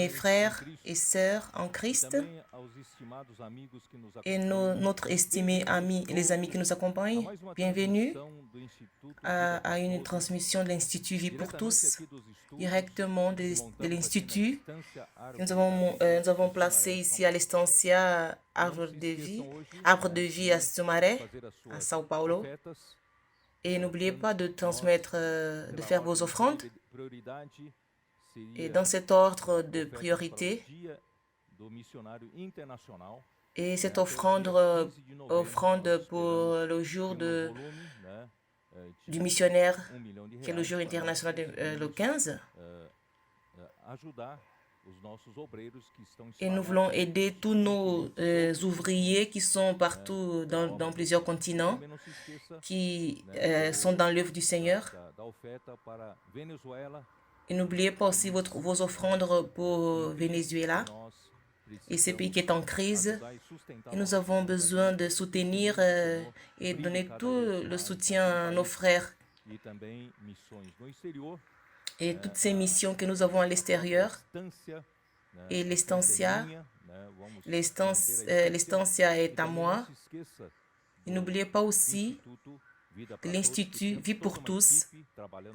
mes frères et sœurs en Christ et notre estimé ami, les amis qui nous accompagnent. Bienvenue à une transmission de l'Institut Vie pour tous, directement de l'Institut. Nous avons placé ici à l'Estancia Arbre de Vie à Sumaré, à São Paulo. Et n'oubliez pas de transmettre, de faire vos offrandes. Et dans cet ordre de priorité, et cette offrande pour le jour du missionnaire, qui est le jour international le 15. Et nous voulons aider tous nos ouvriers qui sont partout dans plusieurs continents, qui sont dans l'œuvre du Seigneur. Et n'oubliez pas aussi vos offrandes pour Venezuela et ce pays qui est en crise. Et nous avons besoin de soutenir et donner tout le soutien à nos frères et toutes ces missions que nous avons à l'extérieur. Et l'Estancia est à moi. Et n'oubliez pas aussi que l'Institut Vie pour tous,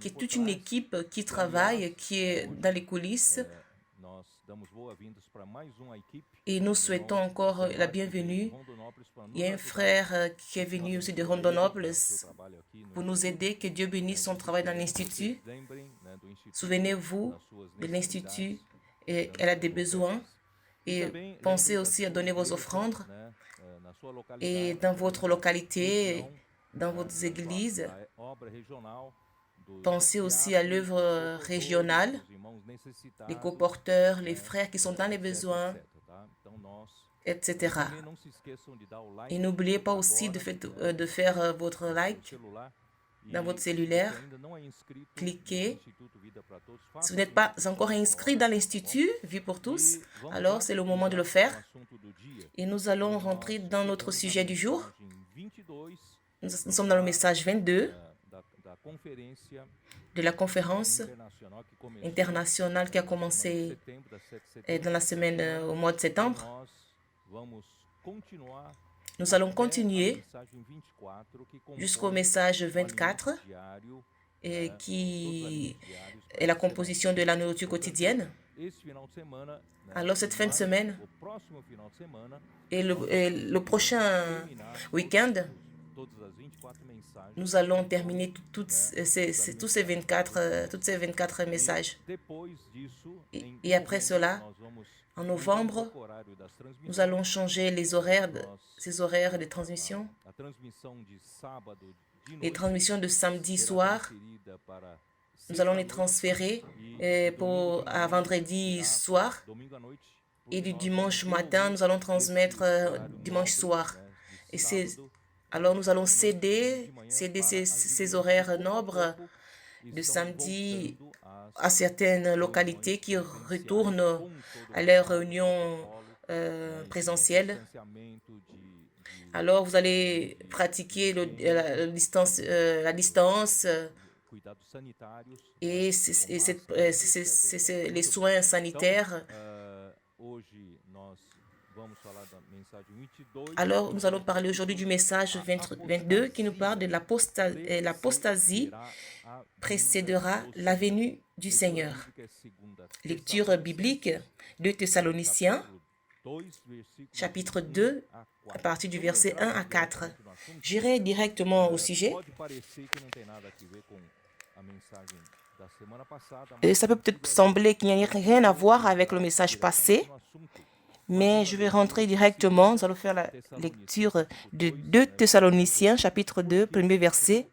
qui est toute une équipe qui travaille, qui est dans les coulisses. Et nous souhaitons encore la bienvenue. Il y a un frère qui est venu aussi de Rondonópolis pour nous aider. Que Dieu bénisse son travail dans l'Institut. Souvenez-vous de l'Institut, elle a des besoins. Et pensez aussi à donner vos offrandes. Et dans votre localité, dans vos églises, pensez aussi à l'œuvre régionale, les coporteurs, les frères qui sont dans les besoins, etc. Et n'oubliez pas aussi de faire votre like dans votre cellulaire. Cliquez. Si vous n'êtes pas encore inscrit dans l'Institut Vie pour tous, alors c'est le moment de le faire. Et nous allons rentrer dans notre sujet du jour. Nous sommes dans le message 22 de la conférence internationale qui a commencé dans la semaine au mois de septembre. Nous allons continuer jusqu'au message 24 qui est la composition de la nourriture quotidienne. Alors cette fin de semaine et le prochain week-end, nous allons terminer tous ces 24 messages. Et après cela, en novembre, nous allons changer ces horaires de transmission. Les transmissions de samedi soir, nous allons les transférer à vendredi soir. Et du dimanche matin, nous allons transmettre dimanche soir. Alors nous allons céder ces horaires nobles de samedi à certaines localités qui retournent à leur réunion présentielle. Alors vous allez pratiquer la distance et les soins sanitaires. Alors, nous allons parler aujourd'hui du message 22 qui nous parle de l'apostasie précédera la venue du Seigneur. Lecture biblique de Thessaloniciens, chapitre 2, à partir du verset 1 à 4. J'irai directement au sujet. Et ça peut peut-être sembler qu'il n'y a rien à voir avec le message passé, mais je vais rentrer directement. Nous allons faire la lecture de 2 Thessaloniciens, chapitre 2, premier verset,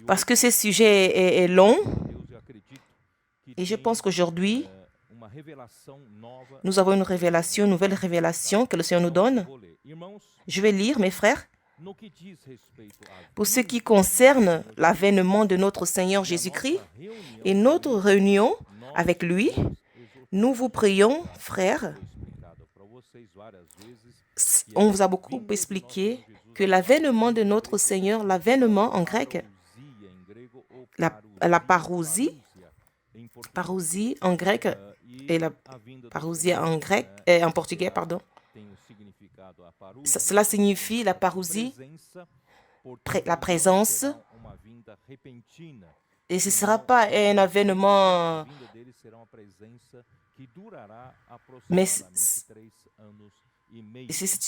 parce que ce sujet est long. Et je pense qu'aujourd'hui, nous avons une nouvelle révélation que le Seigneur nous donne. Je vais lire, mes frères. Pour ce qui concerne l'avènement de notre Seigneur Jésus-Christ et notre réunion avec lui, nous vous prions, frères. On vous a beaucoup expliqué que l'avènement de notre Seigneur, l'avènement en grec, la parousie en grec, et la parousia en grec, en portugais, pardon. Cela signifie la parousie, la présence, et ce ne sera pas un avènement, mais c'est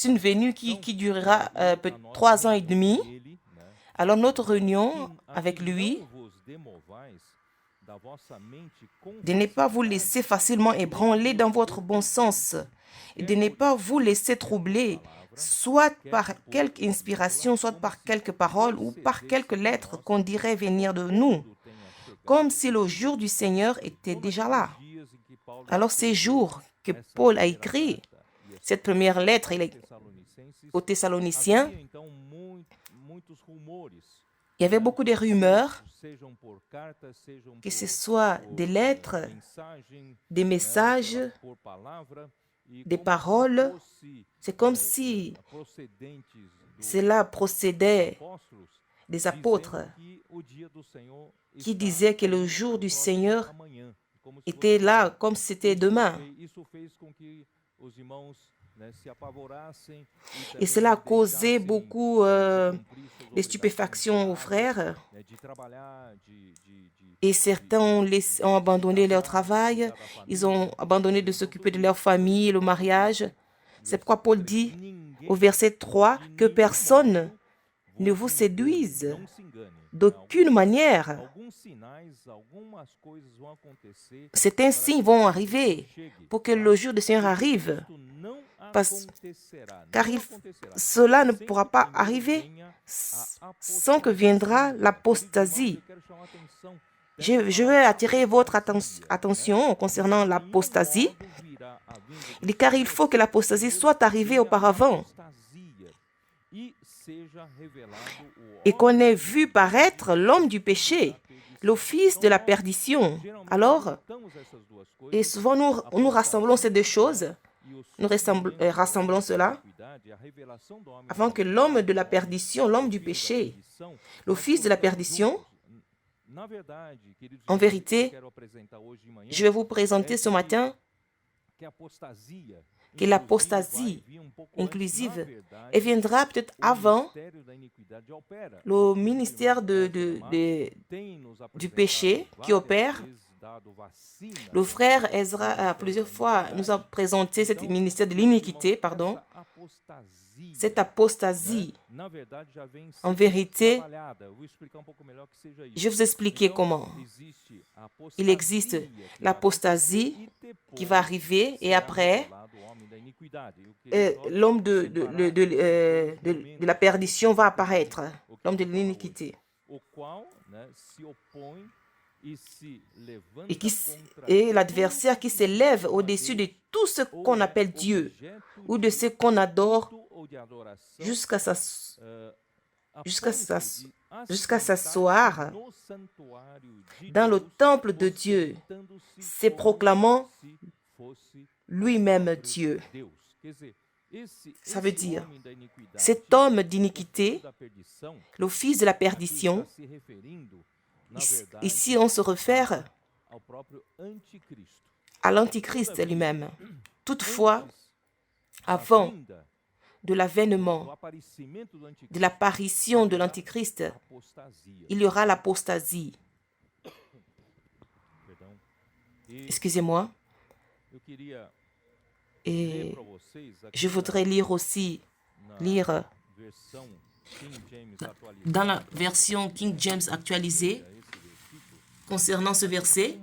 une venue qui durera 3 ans et demi. Alors notre réunion avec lui, de ne pas vous laisser facilement ébranler dans votre bon sens, et de ne pas vous laisser troubler, soit par quelque inspiration, soit par quelques paroles ou par quelques lettres qu'on dirait venir de nous, comme si le jour du Seigneur était déjà là. Alors ces jours que Paul a écrit, cette première lettre aux Thessaloniciens, il y avait beaucoup de rumeurs, que ce soit des lettres, des messages, des paroles. C'est comme si cela procédait des apôtres qui disaient que le jour du Seigneur était là comme si c'était demain. Et cela a causé beaucoup de stupéfaction aux frères. Et certains ont abandonné leur travail, ils ont abandonné de s'occuper de leur famille, le mariage. C'est pourquoi Paul dit au verset 3 que personne ne vous séduise d'aucune manière. Certains signes vont arriver pour que le jour du Seigneur arrive. Car cela ne pourra pas arriver sans que viendra l'apostasie. Je vais attirer votre attention concernant l'apostasie. Car il faut que l'apostasie soit arrivée auparavant et qu'on ait vu paraître l'homme du péché, le fils de la perdition. Alors, et souvent nous rassemblons ces deux choses. Nous rassemblons cela avant que l'homme de la perdition, l'homme du péché, le fils de la perdition, en vérité, je vais vous présenter ce matin que l'apostasie inclusive viendra peut-être avant le ministère du péché qui opère. Le frère Ezra, plusieurs fois, nous a présenté ce ministère de l'iniquité, cette apostasie. En vérité, je vais vous expliquer comment. Il existe l'apostasie qui va arriver et après, l'homme de la perdition va apparaître, l'homme de l'iniquité. Et l'adversaire qui s'élève au-dessus de tout ce qu'on appelle Dieu ou de ce qu'on adore jusqu'à s'asseoir dans le temple de Dieu, se proclamant lui-même Dieu. Ça veut dire, cet homme d'iniquité, le fils de la perdition, ici on se réfère à l'Antichrist lui-même. Toutefois, avant de l'avènement, de l'apparition de l'Antichrist, il y aura l'apostasie. Excusez-moi. Et je voudrais lire dans la version King James actualisée, concernant ce verset,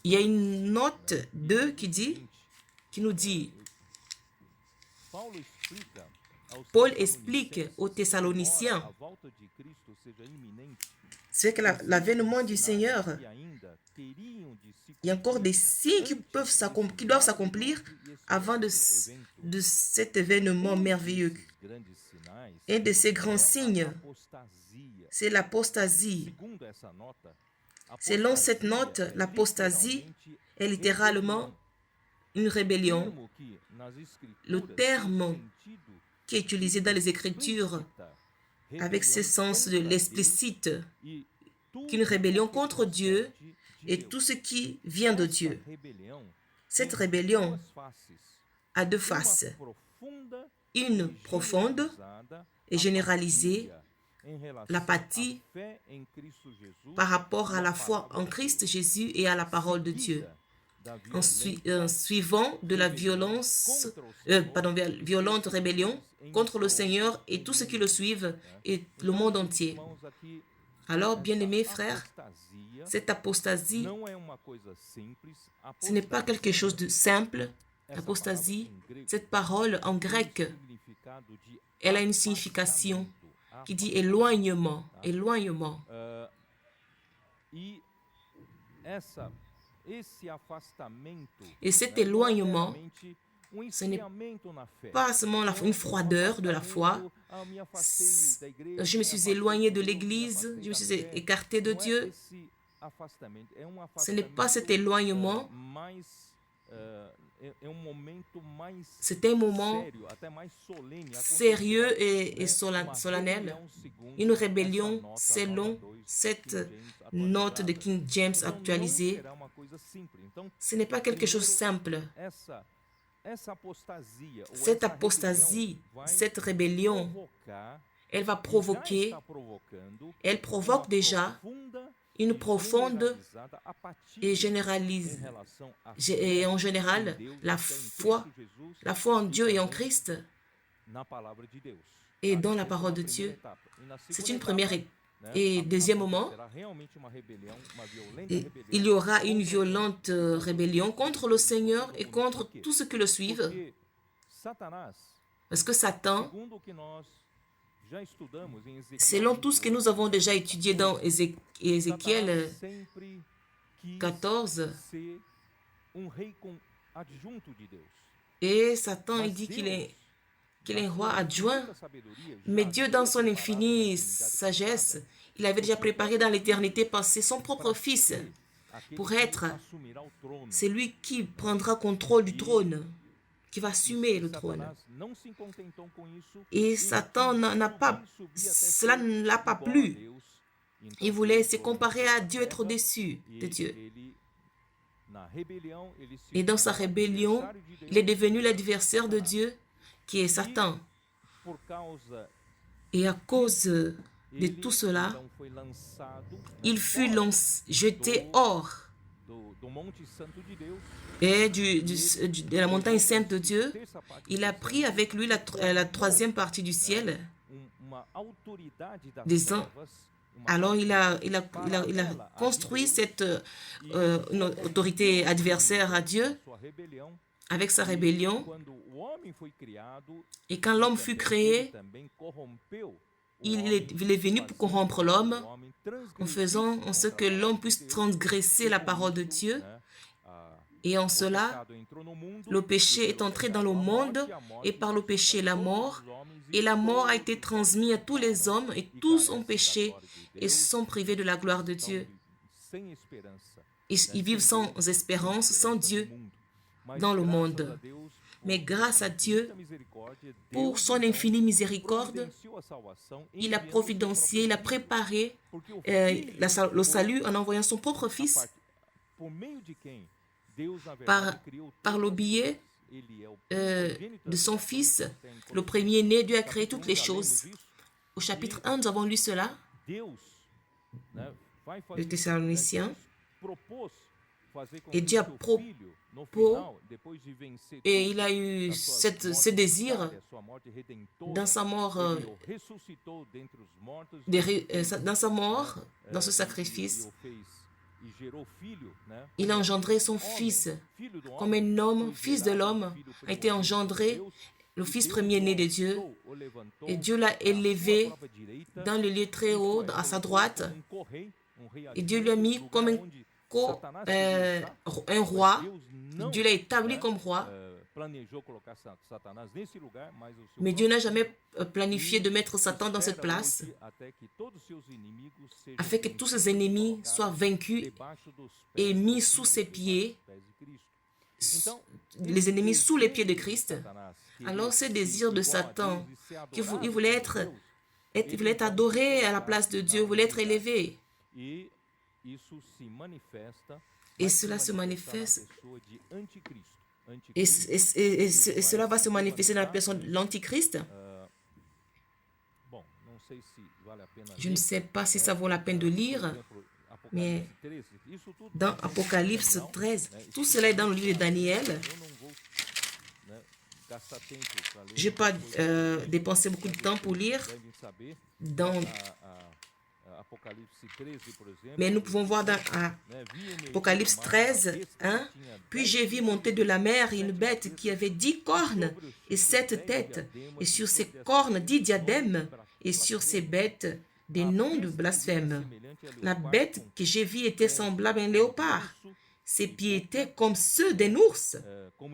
il y a une note 2 qui nous dit, Paul explique aux Thessaloniciens, c'est que l'avènement du Seigneur, il y a encore des signes qui doivent s'accomplir avant de cet événement merveilleux. Un de ces grands signes, c'est l'apostasie. Selon cette note, l'apostasie est littéralement une rébellion. Le terme qui est utilisé dans les Écritures avec ce sens de l'explicite, qu'une rébellion contre Dieu et tout ce qui vient de Dieu. Cette rébellion a deux faces. Une profonde et généralisée, l'apathie par rapport à la foi en Christ Jésus et à la parole de Dieu. En suivant de la violente rébellion contre le Seigneur et tous ceux qui le suivent et le monde entier. Alors, bien-aimés frères, cette apostasie, ce n'est pas quelque chose de simple. Apostasie, cette parole en grec, elle a une signification qui dit éloignement, éloignement. Et cet éloignement, ce n'est pas seulement une froideur de la foi. Je me suis éloigné de l'Église, je me suis écarté de Dieu. Ce n'est pas cet éloignement. C'est un moment sérieux et solennel. Une rébellion selon cette note de King James actualisée. Ce n'est pas quelque chose de simple. Cette apostasie, cette rébellion, elle va provoquer, elle provoque déjà une profonde et en général la foi en Dieu et en Christ et dans la parole de Dieu. C'est une première étape. Et deuxièmement, il y aura une violente rébellion contre le Seigneur et contre tous ceux qui le suivent. Parce que Satan, selon tout ce que nous avons déjà étudié dans Ézéchiel 14, et Satan il dit qu'il est un roi adjoint, mais Dieu, dans son infinie sagesse, il avait déjà préparé dans l'éternité passée son propre fils pour être celui qui prendra contrôle du trône, qui va assumer le trône. Et Satan cela ne l'a pas plu. Il voulait se comparer à Dieu, être au-dessus de Dieu. Et dans sa rébellion, il est devenu l'adversaire de Dieu, qui est Satan. Et à cause de tout cela, il fut jeté hors et de la montagne sainte de Dieu. Il a pris avec lui la troisième partie du ciel. Alors il a construit cette une autorité adversaire à Dieu avec sa rébellion. Et quand l'homme fut créé, il est venu pour corrompre l'homme en faisant en sorte que l'homme puisse transgresser la parole de Dieu. Et en cela, le péché est entré dans le monde et par le péché, la mort. Et la mort a été transmise à tous les hommes et tous ont péché et sont privés de la gloire de Dieu. Ils vivent sans espérance, sans Dieu dans le monde. Mais grâce à Dieu, pour son infinie miséricorde, il a providencié, il a préparé le salut en envoyant son propre Fils. Par le biais de son Fils, le premier-né, Dieu a créé toutes les choses. Au chapitre 1, nous avons lu cela, le Thessaloniciens. Et Dieu a proposé, et il a eu ce désir dans sa mort, dans ce sacrifice. Il a engendré son fils. Comme un homme, fils de l'homme, a été engendré, le fils premier-né de Dieu. Et Dieu l'a élevé dans le lieu très haut, à sa droite. Et Dieu lui a mis comme un roi. Dieu l'a établi comme roi. Mais Dieu n'a jamais planifié de mettre Satan dans cette place afin que tous ses ennemis soient vaincus et mis sous ses pieds, les ennemis sous les pieds de Christ. Alors ce désir de Satan, il voulait être adoré à la place de Dieu, il voulait être élevé. Et cela se manifeste. Et cela va se manifester dans la personne de l'Antichrist. Je ne sais pas si ça vaut la peine de lire, mais dans Apocalypse 13, tout cela est dans le livre de Daniel. Je n'ai pas dépensé beaucoup de temps pour lire. Mais nous pouvons voir dans Apocalypse 13, hein? Puis j'ai vu monter de la mer une bête qui avait 10 cornes et 7 têtes, et sur ces cornes 10 diadèmes, et sur ces bêtes des noms de blasphème. La bête que j'ai vue était semblable à un léopard. Ses pieds étaient comme ceux d'un ours,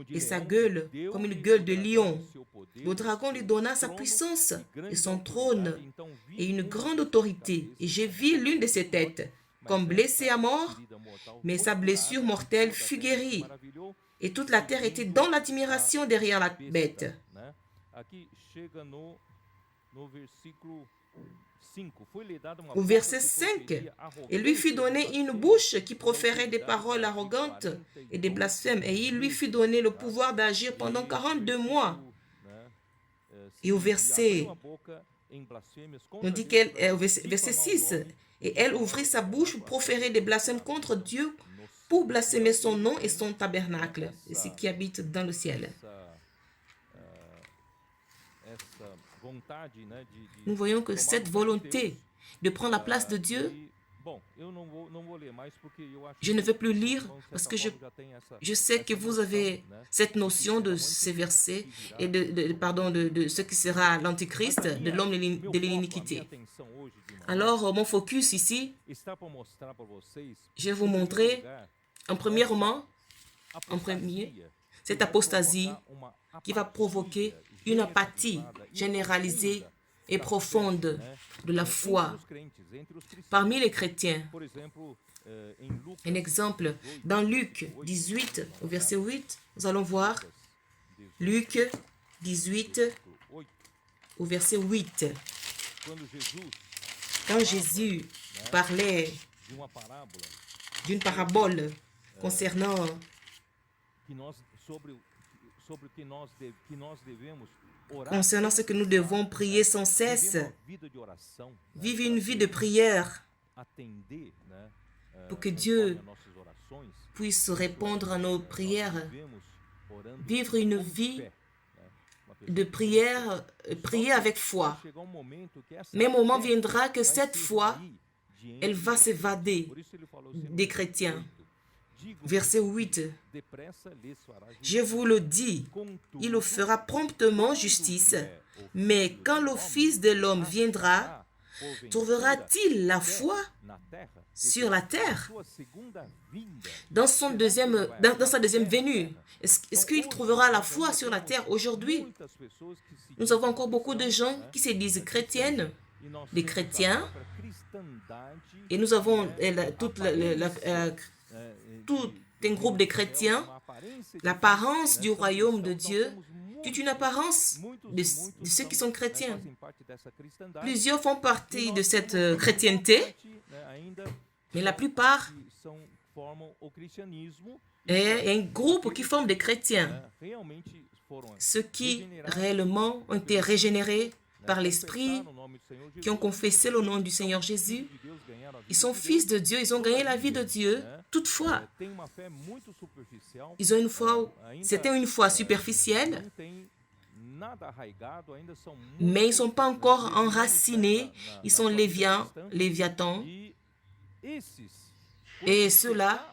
et sa gueule comme une gueule de lion. Le dragon lui donna sa puissance et son trône et une grande autorité. Et j'ai vu l'une de ses têtes comme blessée à mort, mais sa blessure mortelle fut guérie. Et toute la terre était dans l'admiration derrière la bête. Au verset 5, et lui fut donné une bouche qui proférait des paroles arrogantes et des blasphèmes, et il lui fut donné le pouvoir d'agir pendant 42 mois. Et au verset, on dit verset 6, et elle ouvrit sa bouche pour proférer des blasphèmes contre Dieu, pour blasphémer son nom et son tabernacle, et ce qui habite dans le ciel. Nous voyons que cette volonté de prendre la place de Dieu, je ne vais plus lire parce que je sais que vous avez cette notion de ces versets et de ce qui sera l'antichrist, de l'homme de l'iniquité. Alors, mon focus ici, je vais vous montrer en premier, cette apostasie qui va provoquer une apathie généralisée et profonde de la foi parmi les chrétiens. Un exemple, dans Luc 18, au verset 8, nous allons voir Luc 18, au verset 8. Quand Jésus parlait d'une parabole concernant ce que nous devons prier sans cesse, vivre une vie de prière pour que Dieu puisse répondre à nos prières, vivre une vie de prière, prier avec foi. Mais un moment viendra que cette foi, elle va s'évader des chrétiens. Verset 8. Je vous le dis, il fera promptement justice, mais quand le Fils de l'homme viendra, trouvera-t-il la foi sur la terre dans sa deuxième venue? Est-ce qu'il trouvera la foi sur la terre aujourd'hui? Nous avons encore beaucoup de gens qui se disent chrétiennes, des chrétiens, et nous avons tout un groupe de chrétiens, l'apparence du royaume de Dieu, toute une apparence de ceux qui sont chrétiens. Plusieurs font partie de cette chrétienté, mais la plupart est un groupe qui forme des chrétiens. Ceux qui réellement ont été régénérés par l'Esprit, qui ont confessé le nom du Seigneur Jésus, ils sont fils de Dieu, ils ont gagné la vie de Dieu. Toutefois, ils ont c'était une foi superficielle, mais ils ne sont pas encore enracinés, ils sont léviathans. Et ceux-là,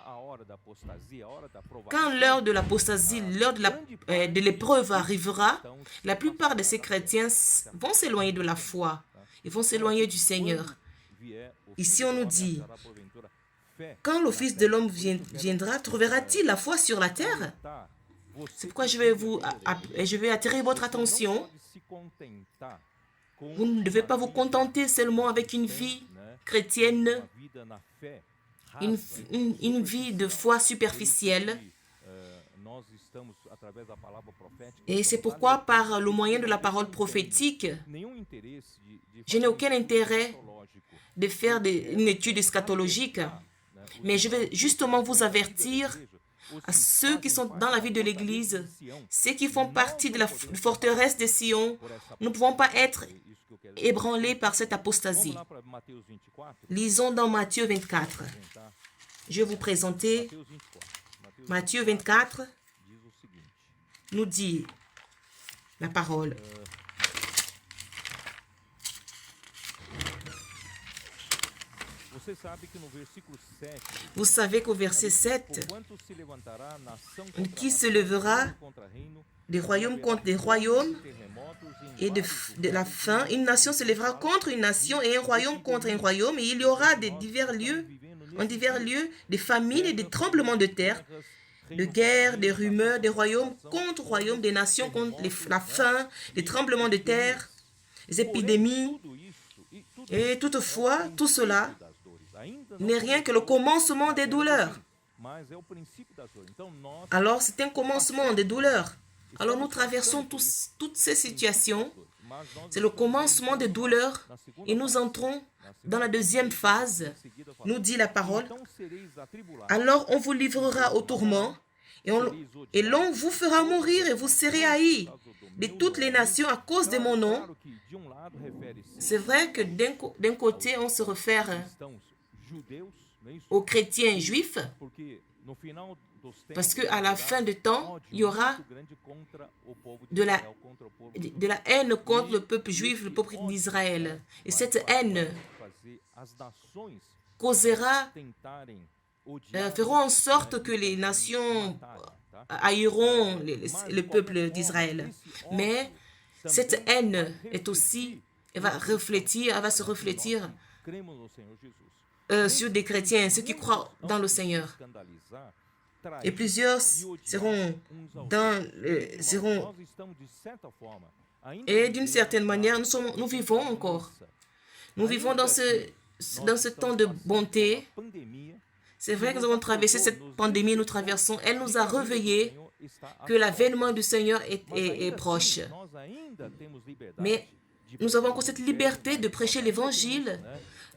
quand l'heure de l'apostasie, l'heure de l'épreuve arrivera, la plupart de ces chrétiens vont s'éloigner de la foi, ils vont s'éloigner du Seigneur. Ici, on nous dit, quand le Fils de l'homme viendra, trouvera-t-il la foi sur la terre? C'est pourquoi je vais attirer votre attention. Vous ne devez pas vous contenter seulement avec une vie chrétienne, une vie de foi superficielle. Et c'est pourquoi, par le moyen de la parole prophétique, je n'ai aucun intérêt de faire une étude eschatologique Mais je vais justement vous avertir à ceux qui sont dans la vie de l'Église, ceux qui font partie de la forteresse de Sion, nous ne pouvons pas être ébranlés par cette apostasie. Lisons dans Matthieu 24. Je vais vous présenter Matthieu 24 nous dit la parole. Vous savez qu'au verset 7, qui se levera des royaumes contre des royaumes et de la faim, une nation se lèvera contre une nation et un royaume contre un royaume, et il y aura en divers lieux des famines et des tremblements de terre, de guerres, des rumeurs, des royaumes contre royaumes, des nations contre la faim, des tremblements de terre, des épidémies. Et toutefois, tout cela n'est rien que le commencement des douleurs. Alors, c'est un commencement des douleurs. Alors, nous traversons toutes ces situations. C'est le commencement des douleurs et nous entrons dans la deuxième phase, nous dit la parole. Alors, on vous livrera au tourment et l'on vous fera mourir et vous serez haïs de toutes les nations à cause de mon nom. C'est vrai que d'un côté, on se réfère aux chrétiens juifs, parce qu'à la fin du temps, il y aura de la haine contre le peuple juif, le peuple d'Israël. Et cette haine feront en sorte que les nations haïront le peuple d'Israël. Mais cette haine est aussi, elle va se refléter sur des chrétiens, ceux qui croient dans le Seigneur. Et plusieurs seront et d'une certaine manière, nous vivons encore. Nous vivons dans ce temps de bonté. C'est vrai que nous avons traversé cette pandémie, nous traversons. Elle nous a réveillés que l'avènement du Seigneur est proche. Mais nous avons encore cette liberté de prêcher l'Évangile.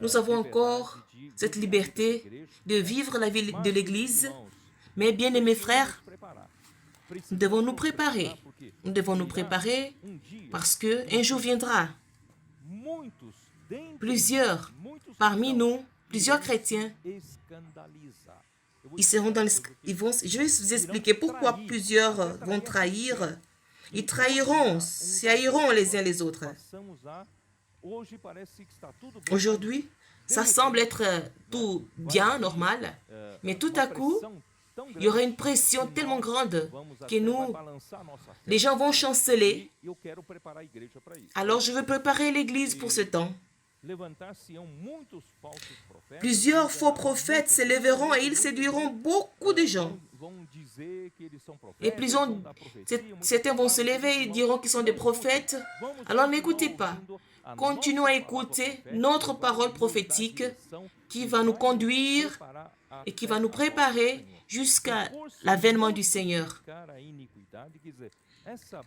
Nous avons encore cette liberté de vivre la vie de l'Église. Mais bien aimés frères, nous devons nous préparer. Nous devons nous préparer parce qu'un jour viendra. Plusieurs parmi nous, plusieurs chrétiens, je vais vous expliquer pourquoi plusieurs vont trahir. Ils trahiront les uns les autres. Aujourd'hui, ça semble être tout bien, normal, mais tout à coup, il y aura une pression tellement grande que les gens vont chanceler. Alors, je veux préparer l'Église pour ce temps. Plusieurs faux prophètes se lèveront et ils séduiront beaucoup de gens. Et certains vont se lever et diront qu'ils sont des prophètes. Alors n'écoutez pas. Continuons à écouter notre parole prophétique qui va nous conduire et qui va nous préparer jusqu'à l'avènement du Seigneur.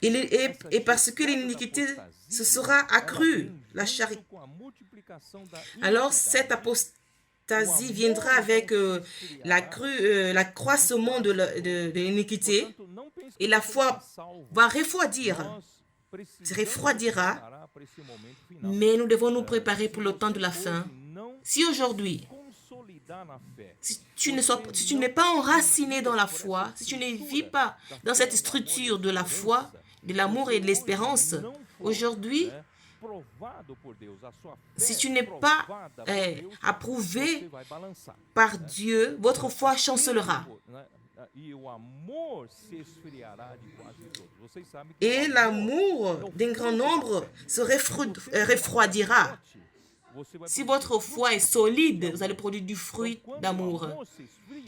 Et parce que l'iniquité se sera accrue, alors cette apostasie viendra avec l'accroissement de l'iniquité et la foi va se refroidira, mais nous devons nous préparer pour le temps de la fin. Si aujourd'hui, si tu n'es pas enraciné dans la foi, si tu ne vis pas dans cette structure de la foi, de l'amour et de l'espérance, aujourd'hui, si tu n'es pas approuvé par Dieu, votre foi chancelera. Et l'amour d'un grand nombre se refroidira. Si votre foi est solide, vous allez produire du fruit d'amour.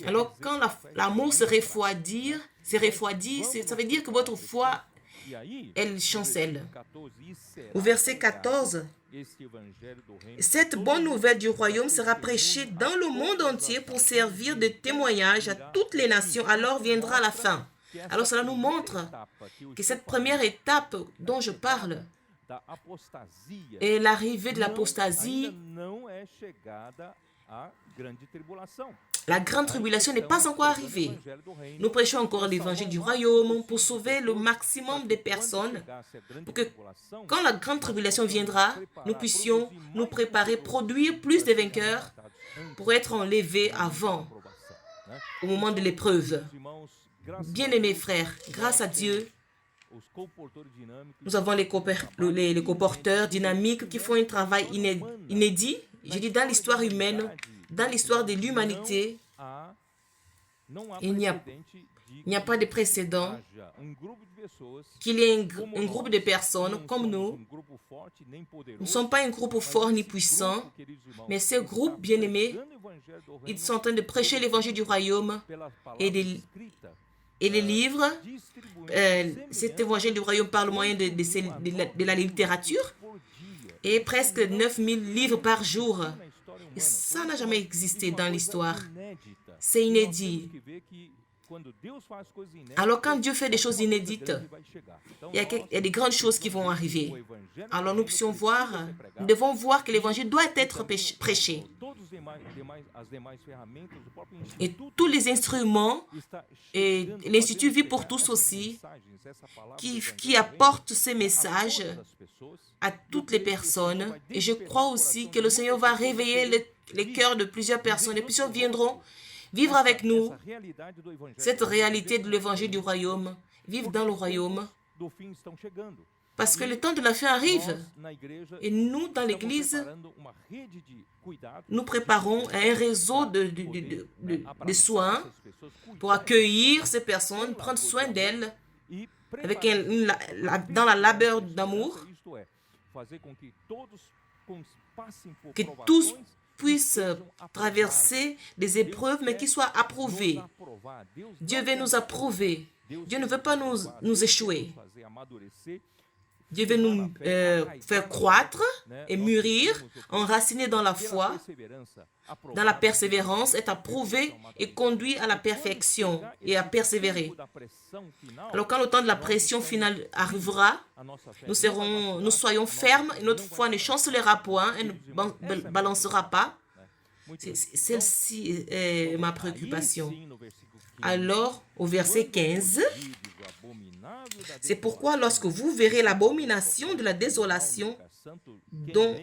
Alors, quand l'amour se refroidit, ça veut dire que votre foi, elle chancelle. Au verset 14, cette bonne nouvelle du royaume sera prêchée dans le monde entier pour servir de témoignage à toutes les nations. Alors viendra la fin. Alors, cela nous montre que cette première étape dont je parle, et l'arrivée de l'apostasie La grande tribulation n'est pas encore arrivée. Nous prêchons encore l'évangile du royaume pour sauver le maximum de personnes, pour que quand la grande tribulation viendra, nous puissions nous préparer, produire plus de vainqueurs pour être enlevés avant, au moment de l'épreuve. Bien-aimés frères, grâce à Dieu, nous avons les colporteurs dynamiques qui font un travail inédit. Je dis dans l'histoire humaine, dans l'histoire de l'humanité, il n'y a pas de précédent qu'il y ait un groupe de personnes comme nous. Nous ne sommes pas un groupe fort ni puissant, mais ce groupe bien-aimé, ils sont en train de prêcher l'évangile du royaume et les livres. Cet évangile du royaume par le moyen de la littérature et presque 9000 livres par jour. Et ça n'a jamais existé dans l'histoire. C'est inédit. Alors quand Dieu fait des choses inédites, il y a des grandes choses qui vont arriver. Alors nous devons voir que l'évangile doit être prêché. Et tous les instruments, et l'Institut Vie pour tous aussi, qui apportent ces messages à toutes les personnes. Et je crois aussi que le Seigneur va réveiller les cœurs de plusieurs personnes. Et plusieurs viendront vivre avec nous cette réalité de l'évangile du royaume. Vivre dans le royaume. Parce que le temps de la fin arrive. Et nous, dans l'Église, nous préparons un réseau de soins pour accueillir ces personnes, prendre soin d'elles avec dans la labeur d'amour, que tous puissent traverser des épreuves, mais qui soient approuvés. Dieu veut nous approuver. Dieu ne veut pas nous échouer. Dieu veut nous faire croître et mûrir, enraciner dans la foi, dans la persévérance, être approuvé et conduit à la perfection et à persévérer. Alors quand le temps de la pression finale arrivera, nous soyons fermes et notre foi ne chancelera point et ne balancera pas. Celle-ci est ma préoccupation. Alors, au verset 15, c'est pourquoi lorsque vous verrez l'abomination de la désolation dont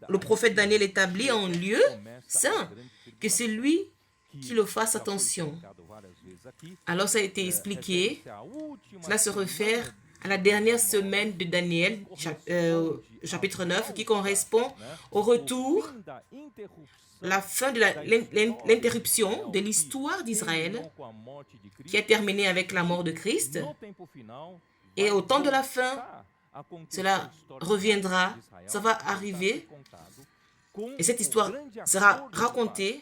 le prophète Daniel établit en lieu saint, que c'est lui qui le fasse attention. Alors ça a été expliqué, cela se réfère à la dernière semaine de Daniel, chapitre 9, qui correspond au retour, la fin de l'interruption de l'histoire d'Israël, qui a terminé avec la mort de Christ. Et au temps de la fin, cela reviendra, ça va arriver. Et cette histoire sera racontée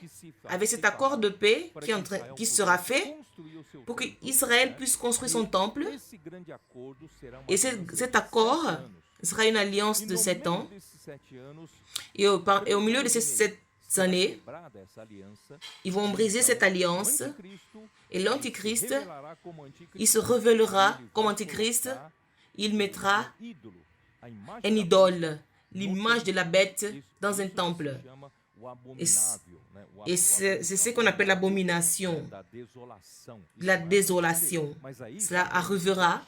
avec cet accord de paix qui sera fait pour qu'Israël puisse construire son temple. Et cet accord sera une alliance de 7 ans. Et au milieu de ces 7 années, ils vont briser cette alliance. Et l'Antichrist, il se révélera comme Antichrist. Il mettra une idole, l'image de la bête, dans un temple. Et c'est ce qu'on appelle l'abomination, la désolation. Cela arrivera.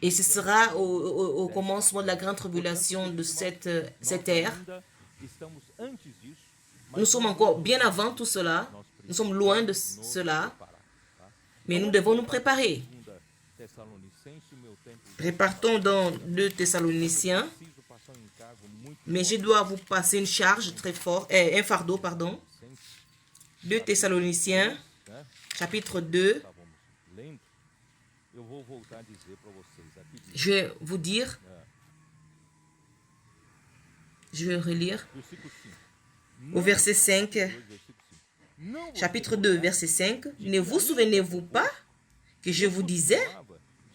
Et ce sera au commencement de la grande tribulation de cette ère. Nous sommes encore bien avant tout cela. Nous sommes loin de cela. Mais nous devons nous préparer. Repartons dans 2 Thessaloniciens. Mais je dois vous passer une charge très forte, un fardeau, pardon. 2 Thessaloniciens, chapitre 2. Je vais vous dire, je vais relire au verset 5, chapitre 2, verset 5. Ne vous souvenez-vous pas que je vous disais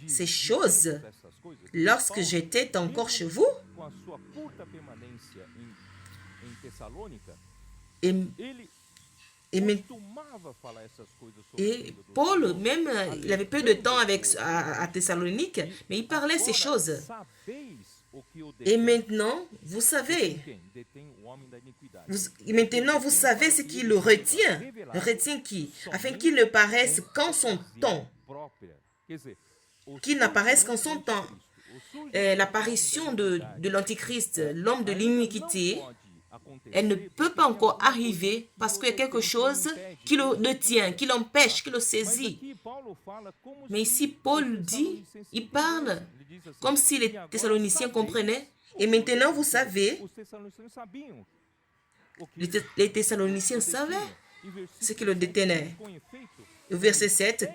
ces choses lorsque j'étais encore chez vous? Et Paul, même, il avait peu de temps à Thessalonique, mais il parlait ces choses. Et maintenant, vous savez, Maintenant, vous savez ce qui le retient. Retient qui? Afin qu'il ne paraisse qu'en son temps. Qu'il n'apparaisse qu'en son temps. L'apparition de l'Antichrist, l'homme de l'iniquité, elle ne peut pas encore arriver parce qu'il y a quelque chose qui le détient, qui l'empêche, qui le saisit. Mais ici, Paul dit, il parle comme si les Thessaloniciens comprenaient. Et maintenant, vous savez, les Thessaloniciens savaient ce qui le détenait. Le verset 7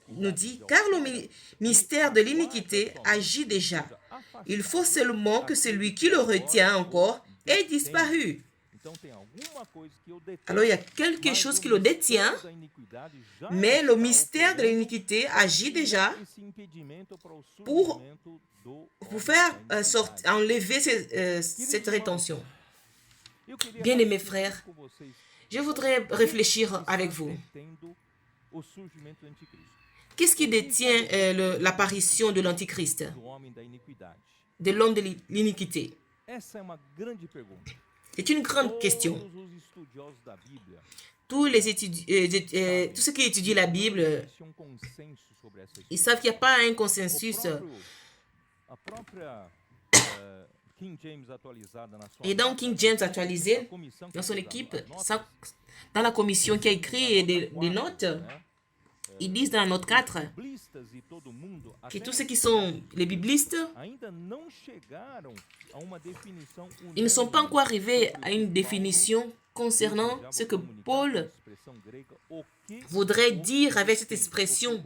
nous dit, « Car le mystère de l'iniquité agit déjà. Il faut seulement que celui qui le retient encore ait disparu. » Alors, il y a quelque chose qui le détient, mais le mystère de l'iniquité agit déjà pour faire enlever cette rétention. Bien-aimés frères, je voudrais réfléchir avec vous. Qu'est-ce qui détient l'apparition de l'Antichrist, de l'homme de l'iniquité? C'est une grande question. Tous ceux qui étudient la Bible, ils savent qu'il n'y a pas un consensus. Et dans King James actualisé, dans son équipe, dans la commission qui a écrit des notes, ils disent dans la note 4 que tous ceux qui sont les biblistes, ils ne sont pas encore arrivés à une définition concernant ce que Paul voudrait dire avec cette expression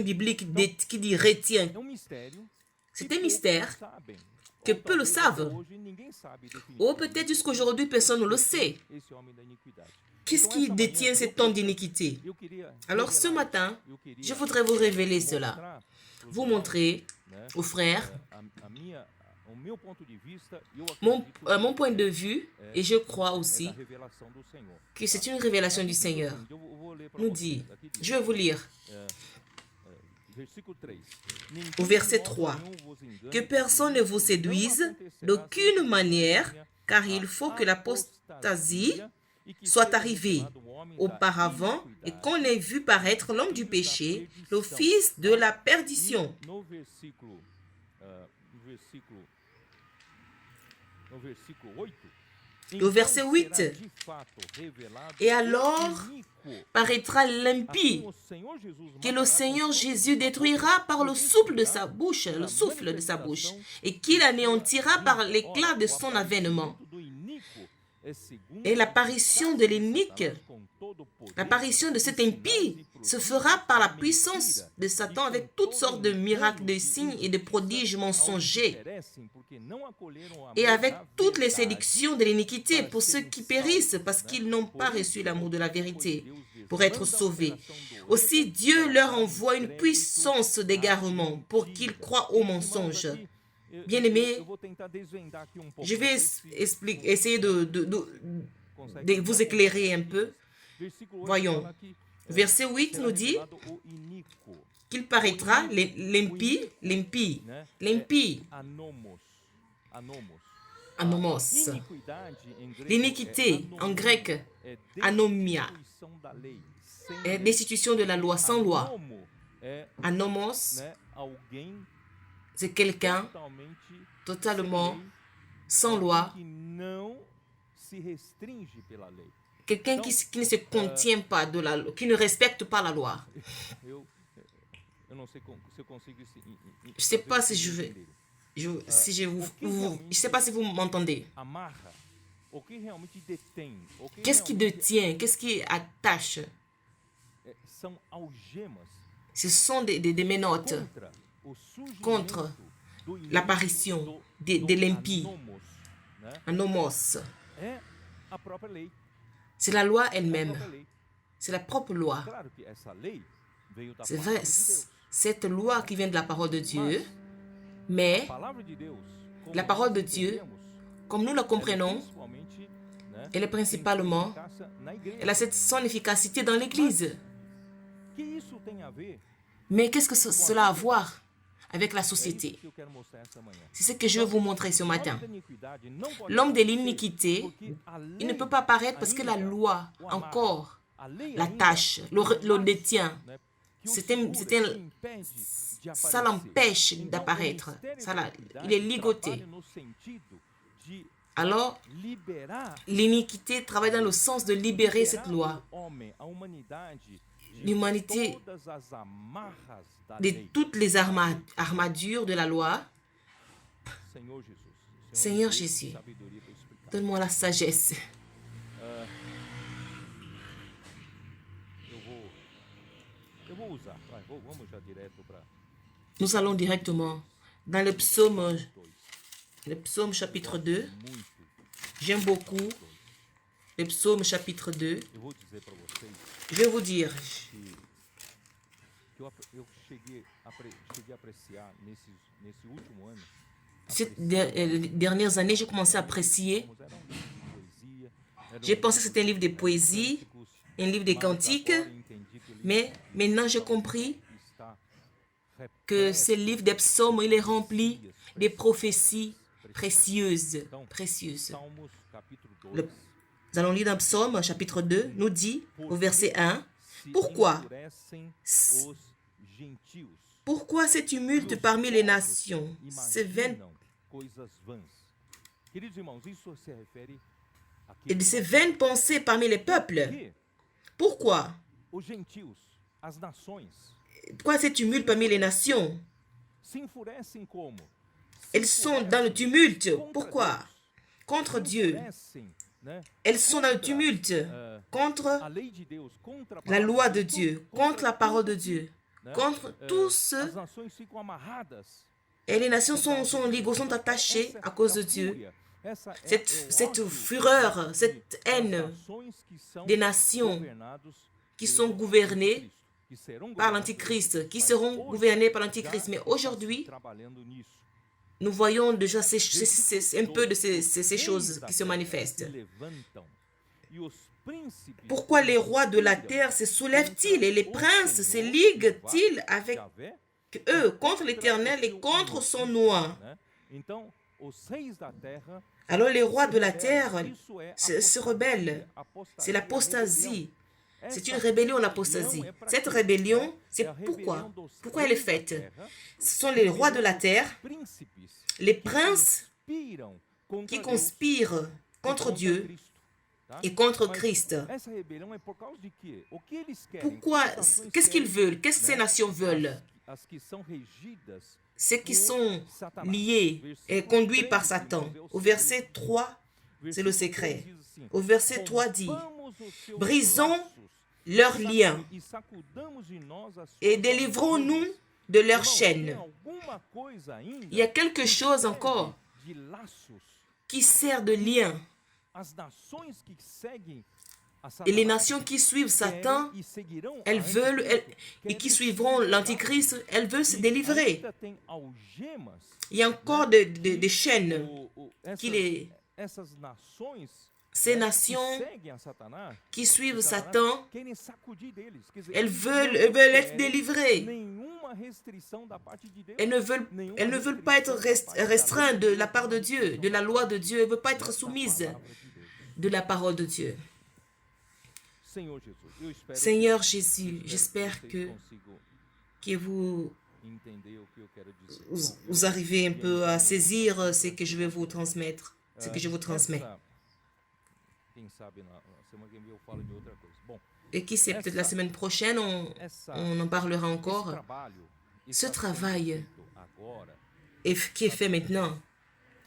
biblique qui dit retient. C'est un mystère que peu le savent. Ou peut-être jusqu'aujourd'hui, personne ne le sait. Qu'est-ce qui détient cet homme d'iniquité? Alors ce matin, je voudrais vous révéler cela. Vous montrer aux frères mon point de vue, et je crois aussi que c'est une révélation du Seigneur. Nous dit, je vais vous lire au verset 3, « Que personne ne vous séduise d'aucune manière, car il faut que l'apostasie soit arrivée auparavant et qu'on ait vu paraître l'homme du péché, le fils de la perdition. » Au verset 8, « Et alors paraîtra l'impie que le Seigneur Jésus détruira par le souffle de sa bouche, et qu'il anéantira par l'éclat de son avènement. Et l'apparition de l'inique, l'apparition de cet impie se fera par la puissance de Satan avec toutes sortes de miracles, de signes et de prodiges mensongers, et avec toutes les séductions de l'iniquité pour ceux qui périssent parce qu'ils n'ont pas reçu l'amour de la vérité pour être sauvés. Aussi, Dieu leur envoie une puissance d'égarement pour qu'ils croient aux mensonges. Bien-aimés, je vais essayer de vous éclairer un peu. Voyons. Verset 8 nous dit qu'il paraîtra l'impie, anomos. L'iniquité, en grec, anomia, est destitution de la loi, sans loi. Anomos, c'est quelqu'un totalement sans loi, quelqu'un qui ne se contient pas de la loi, qui ne respecte pas la loi. Je ne sais pas si sais pas si vous m'entendez. Qu'est-ce qui détient? Qu'est-ce qui attache? Ce sont des menottes contre l'apparition de l'impie, anomos. C'est la loi elle-même. C'est la propre loi. C'est vrai, cette loi qui vient de la parole de Dieu, mais la parole de Dieu, comme nous la comprenons, elle est principalement, elle a son efficacité dans l'Église. Mais qu'est-ce que cela a à voir avec la société. C'est ce que je veux vous montrer ce matin. L'homme de l'iniquité, il ne peut pas apparaître parce que la loi, encore, l'attache, le détient. Ça l'empêche d'apparaître. Il est ligoté. Alors, l'iniquité travaille dans le sens de libérer cette loi. L'humanité de toutes les armadures de la loi. Seigneur Jésus, donne-moi la sagesse. Nous allons directement dans le psaume chapitre 2. J'aime beaucoup le psaume chapitre 2. Je vais vous dire. Ces dernières années, j'ai commencé à apprécier. J'ai pensé que c'était un livre de poésie, un livre de cantiques, mais maintenant j'ai compris que ce livre des psaumes, il est rempli de prophéties précieuses. Nous allons lire dans Psaume, chapitre 2, nous dit, au verset 1, « Pourquoi ces tumultes parmi les nations, ces vaines pensées parmi les peuples? Pourquoi? Pourquoi ces tumultes parmi les nations? Elles sont dans le tumulte. Pourquoi? Contre Dieu. Elles sont dans le tumulte contre la loi de Dieu, contre la parole de Dieu, contre tous. Et les nations sont ligées, sont attachées à cause de Dieu. Cette fureur, cette haine des nations qui sont gouvernées par l'Antichrist, qui seront gouvernées par l'Antichrist. Mais aujourd'hui, nous voyons déjà un peu de ces choses qui se manifestent. Pourquoi les rois de la terre se soulèvent-ils et les princes se liguent-ils avec eux contre l'Éternel et contre son nom? Alors les rois de la terre se rebellent. C'est l'apostasie. C'est une rébellion, l'apostasie. Cette rébellion, c'est pourquoi? Pourquoi elle est faite? Ce sont les rois de la terre, les princes qui conspirent contre Dieu et contre Christ. Pourquoi? Qu'est-ce qu'ils veulent? Qu'est-ce que ces nations veulent? Ceux qui sont liés et conduits par Satan. Au verset 3, c'est le secret. Au verset 3 dit, « Brisons leurs liens et délivrons-nous de leurs chaînes. » Il y a quelque chose encore qui sert de lien. Et les nations qui suivent Satan, elles veulent, et qui suivront l'Antichrist, elles veulent se délivrer. Il y a encore des chaînes ces nations qui suivent Satan, elles veulent être délivrées. Elles ne veulent pas être restreintes de la part de Dieu, de la loi de Dieu. Elles ne veulent pas être soumises de la parole de Dieu. Seigneur Jésus, j'espère que vous arrivez un peu à saisir ce que je vais vous transmettre, ce que je vous transmets. Et qui sait, peut-être la semaine prochaine, on en parlera encore. Ce travail qui est fait maintenant,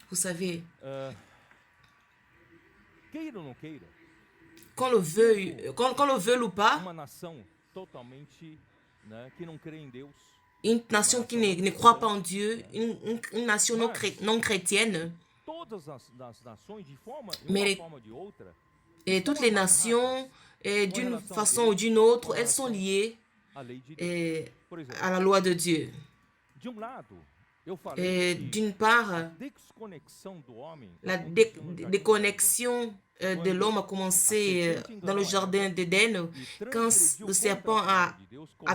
vous savez, qu'on le veuille ou pas, une nation qui ne croit pas en Dieu, une nation non chrétienne, mais toutes les nations, d'une façon ou d'une autre, elles sont liées à la loi de Dieu. D'une part, la déconnexion de l'homme a commencé dans le jardin d'Éden, quand le serpent a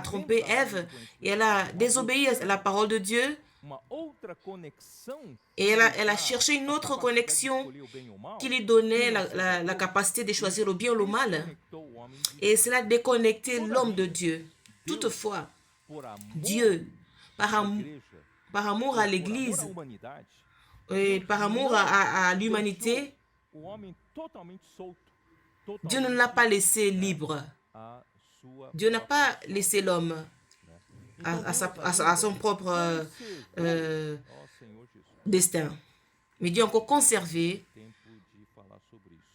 trompé Ève, et elle a désobéi à la parole de Dieu, et elle a cherché une autre connexion qui lui donnait la capacité de choisir le bien ou le mal. Et cela a déconnecté l'homme de Dieu. Toutefois, Dieu, par amour à l'Église et par amour à l'humanité, Dieu ne l'a pas laissé libre. Dieu n'a pas laissé l'homme à son propre destin. Mais Dieu a encore conservé.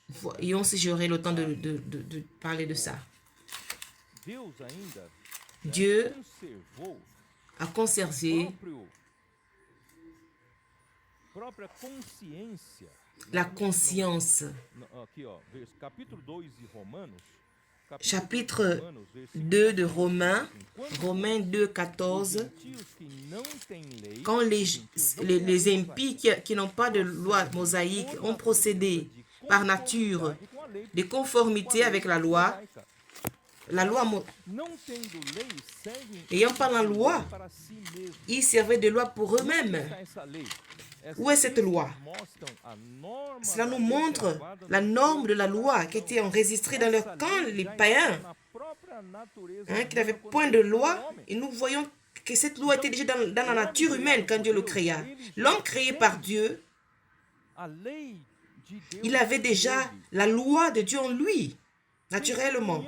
Voyons si j'aurai le temps de parler de ça. Dieu a conservé la conscience. Chapitre 2 de Romains 2, 14. Quand les impies qui n'ont pas de loi mosaïque ont procédé par nature de conformité avec la loi ayant pas la loi, ils servaient de loi pour eux-mêmes. Où est cette loi? Cela nous montre la norme de la loi qui était enregistrée dans leur camp, les païens, qui n'avaient point de loi. Et nous voyons que cette loi était déjà dans la nature humaine quand Dieu le créa. L'homme créé par Dieu, il avait déjà la loi de Dieu en lui, naturellement.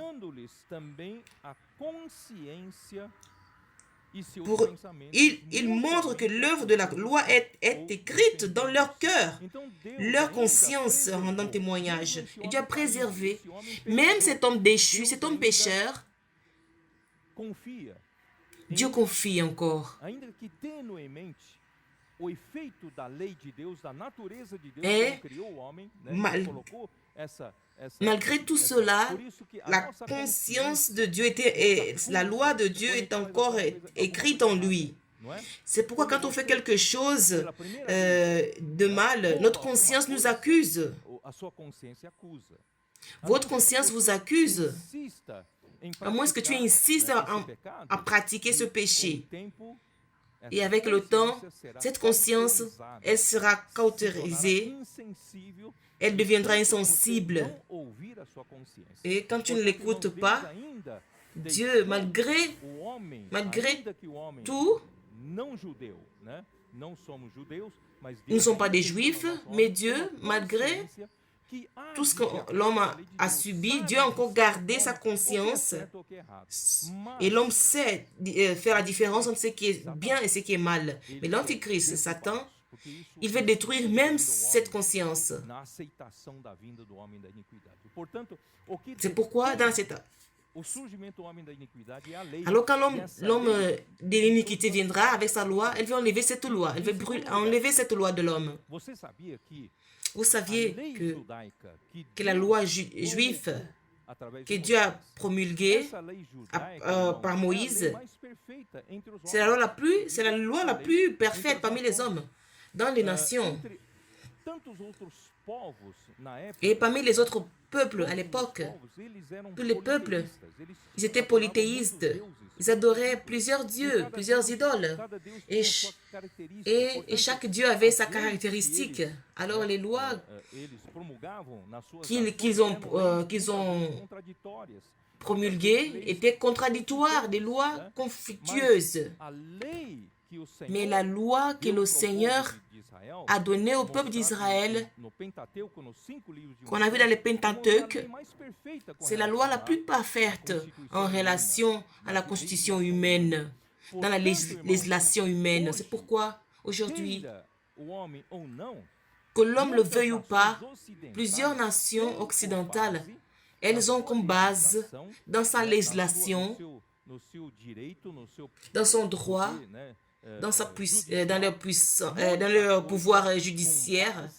Il montre que l'œuvre de la loi est écrite dans leur cœur, leur conscience rendant témoignage. Et Dieu a préservé, même cet homme déchu, cet homme pécheur, Dieu confie encore. Et malgré tout cela, la conscience de Dieu la loi de Dieu est encore écrite en lui. C'est pourquoi quand on fait quelque chose de mal, notre conscience nous accuse. Votre conscience vous accuse. À moins que tu insistes à pratiquer ce péché. Et avec le temps, cette conscience, elle sera cautérisée. Elle deviendra insensible. Et quand tu ne l'écoutes pas, Dieu, malgré tout, nous ne sommes pas des Juifs, mais Dieu, malgré tout ce que l'homme a subi, Dieu a encore gardé sa conscience. Et l'homme sait faire la différence entre ce qui est bien et ce qui est mal. Mais l'Antichrist, Satan, il veut détruire même cette conscience. C'est pourquoi dans cette... Alors quand l'homme de l'iniquité viendra avec sa loi, elle veut enlever cette loi. Elle veut enlever cette loi de l'homme. Vous saviez que la loi juive que Dieu a promulguée par Moïse, c'est la loi la plus parfaite parmi les hommes, dans les nations. Et parmi les autres peuples à l'époque, tous les peuples, ils étaient polythéistes. Ils adoraient plusieurs dieux, plusieurs idoles. Et chaque dieu avait sa caractéristique. Alors les lois qu'ils ont promulguées étaient contradictoires, des lois conflictueuses. Mais la loi que le Seigneur a donnée au peuple d'Israël, qu'on a vu dans le Pentateuque, c'est la loi la plus parfaite en relation à la constitution humaine, dans la législation humaine. C'est pourquoi, aujourd'hui, que l'homme le veuille ou pas, plusieurs nations occidentales, elles ont comme base, dans sa législation, dans son droit, dans leur pouvoir judiciaire,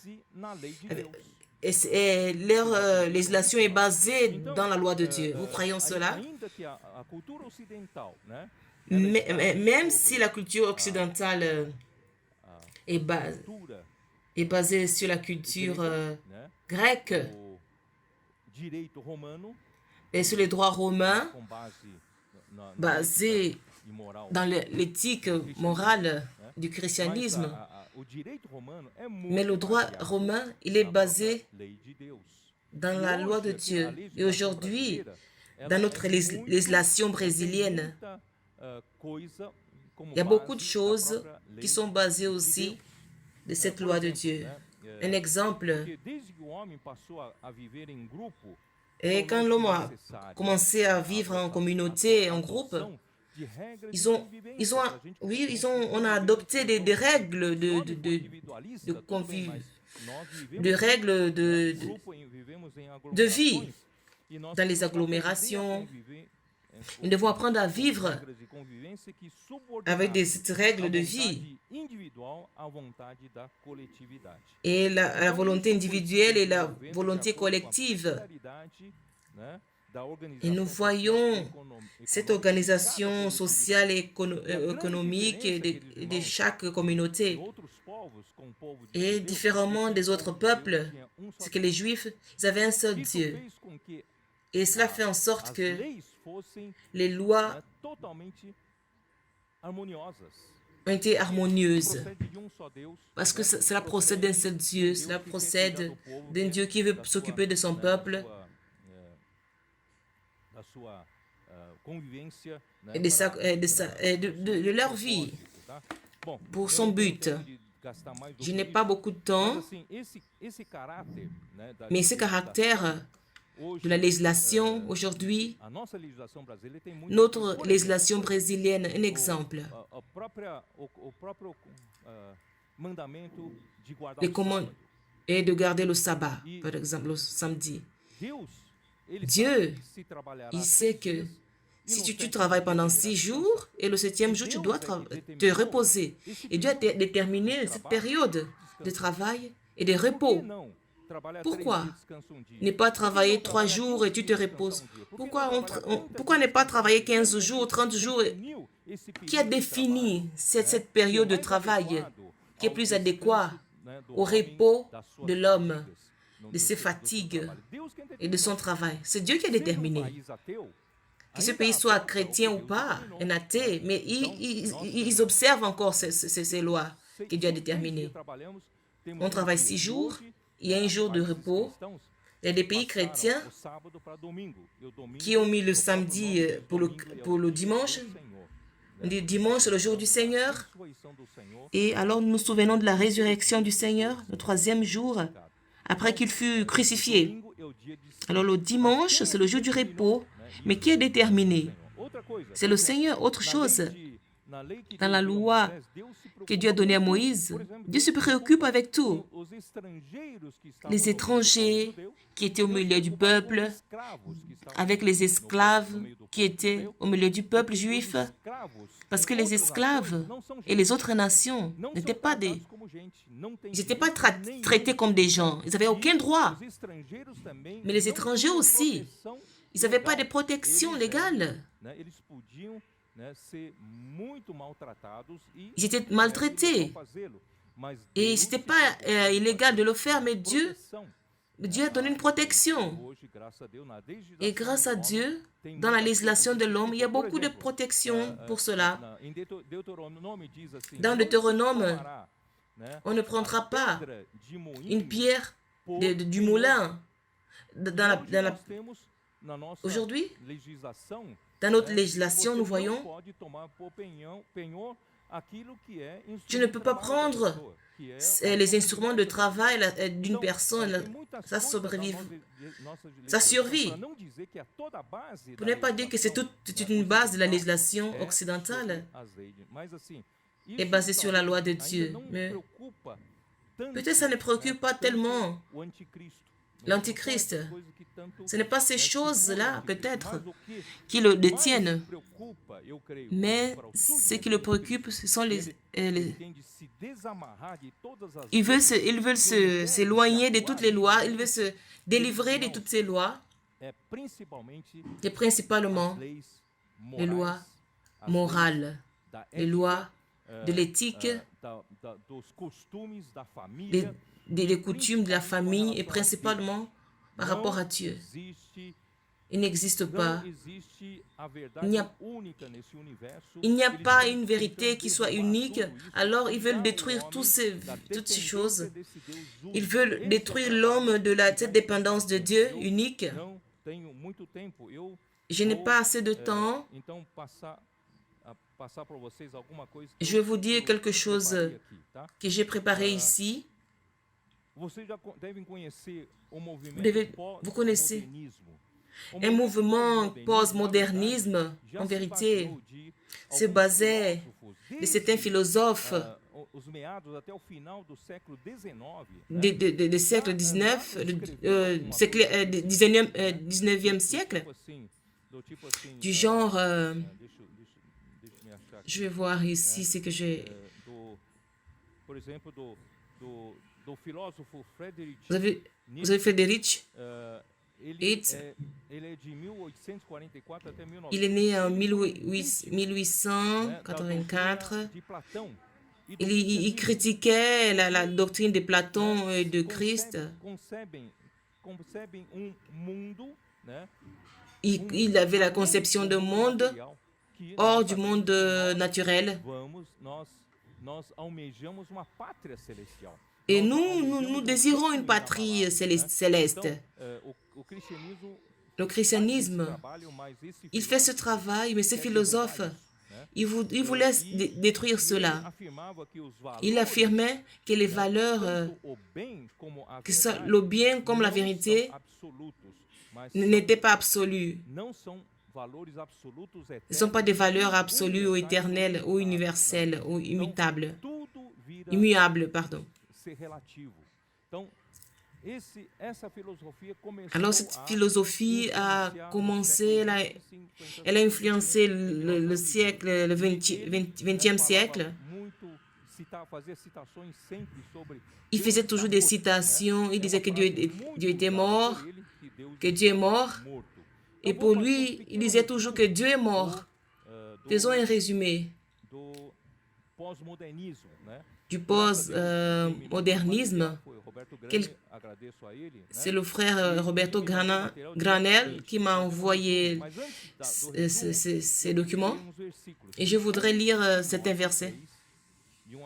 et leur législation est basée dans la loi de Dieu. Vous croyez en cela? Même si la culture occidentale est, est basé sur la culture grecque et sur les droits romains, basés dans l'éthique morale du christianisme. Mais le droit romain, il est basé dans la loi de Dieu. Et aujourd'hui, dans notre législation brésilienne, il y a beaucoup de choses qui sont basées aussi de cette loi de Dieu. Un exemple, et quand l'homme a commencé à vivre en communauté, en groupe, on a adopté des règles de vie dans les agglomérations. Nous devons apprendre à vivre avec des règles de vie. Et la volonté individuelle et la volonté collective. Et nous voyons cette organisation sociale et économique de chaque communauté. Et différemment des autres peuples, c'est que les Juifs, ils avaient un seul Dieu. Et cela fait en sorte que les lois ont été harmonieuses. Parce que cela procède d'un seul Dieu, cela procède d'un Dieu qui veut s'occuper de son peuple et de leur vie pour son but. Je n'ai pas beaucoup de temps, mais ce caractère de la législation aujourd'hui, notre législation brésilienne, un exemple. Les commandes est de garder le sabbat, par exemple, le samedi. Dieu, il sait que si tu travailles pendant 6 jours et le 7e jour, tu dois te reposer. Et Dieu a déterminé cette période de travail et de repos. Pourquoi ne pas travailler 3 jours et tu te reposes? Pourquoi ne pas travailler 15 jours, 30 jours? Qui a défini cette période de travail qui est plus adéquate au repos de l'homme, de ses fatigues et de son travail? C'est Dieu qui a déterminé. Que ce pays soit chrétien ou pas, un athée, mais ils observent encore ces lois que Dieu a déterminées. On travaille 6 jours, il y a un jour de repos. Il y a des pays chrétiens qui ont mis le samedi pour le dimanche. On dit dimanche, c'est le jour du Seigneur. Et alors nous nous souvenons de la résurrection du Seigneur, le 3e jour, après qu'il fut crucifié. Alors le dimanche, c'est le jour du repos. Mais qui est déterminé? C'est le Seigneur. Autre chose, dans la loi que Dieu a donnée à Moïse, Dieu se préoccupe avec tout. Les étrangers qui étaient au milieu du peuple, avec les esclaves qui étaient au milieu du peuple juif, parce que les esclaves et les autres nations n'étaient pas traités comme des gens. Ils n'avaient aucun droit. Mais les étrangers aussi, ils n'avaient pas de protection légale. Ils étaient maltraités. Et ce n'était pas illégal de le faire, mais Dieu a donné une protection. Et grâce à Dieu, dans la législation de l'homme, il y a beaucoup de protection pour cela. Dans Deutéronome, on ne prendra pas une pierre du moulin. Aujourd'hui, dans notre législation, nous voyons, tu ne peux pas prendre les instruments de travail d'une personne, sa survie. Pour ne pas dire que c'est toute une base de la législation occidentale est basée sur la loi de Dieu. Mais peut-être ça ne préoccupe pas tellement l'Antichrist. Ce n'est pas ces choses-là, peut-être, qui le détiennent. Mais ce qui le préoccupe, ce sont ils veulent s'éloigner de toutes les lois, ils veulent se délivrer de toutes ces lois, et principalement les lois morales, les lois de l'éthique, des coutumes de la famille et principalement par rapport à Dieu. Il n'existe pas. Il n'y a pas une vérité qui soit unique. Alors, ils veulent détruire toutes ces choses. Ils veulent détruire l'homme de cette dépendance de Dieu unique. Je n'ai pas assez de temps. Je vais vous dire quelque chose que j'ai préparé ici. Vous connaissez un mouvement post-modernisme, en vérité, se basait de certains philosophes du siècle 19e siècle, du genre, je vais voir ici ce que j'ai... Vous avez Friedrich Nietzsche. Il est né en 1884. Il critiquait la doctrine de Platon et de Christ. Il avait la conception d'un monde hors du monde naturel. Et nous désirons une patrie céleste. Le christianisme, il fait ce travail, mais ces philosophes, ils vous laissent détruire cela. Il affirmait que les valeurs, que le bien comme la vérité, n'étaient pas absolues. Ce ne sont pas des valeurs absolues ou éternelles ou universelles ou immutables. Immuables, pardon. Alors cette philosophie a commencé, elle a influencé le siècle, le 20e siècle. Il faisait toujours des citations, il disait que Dieu était mort, que Dieu est mort. Et pour lui, il disait toujours que Dieu est mort. Faisons un résumé du post-modernisme. C'est le frère Roberto Granel qui m'a envoyé ces documents. Et je voudrais lire certains versets.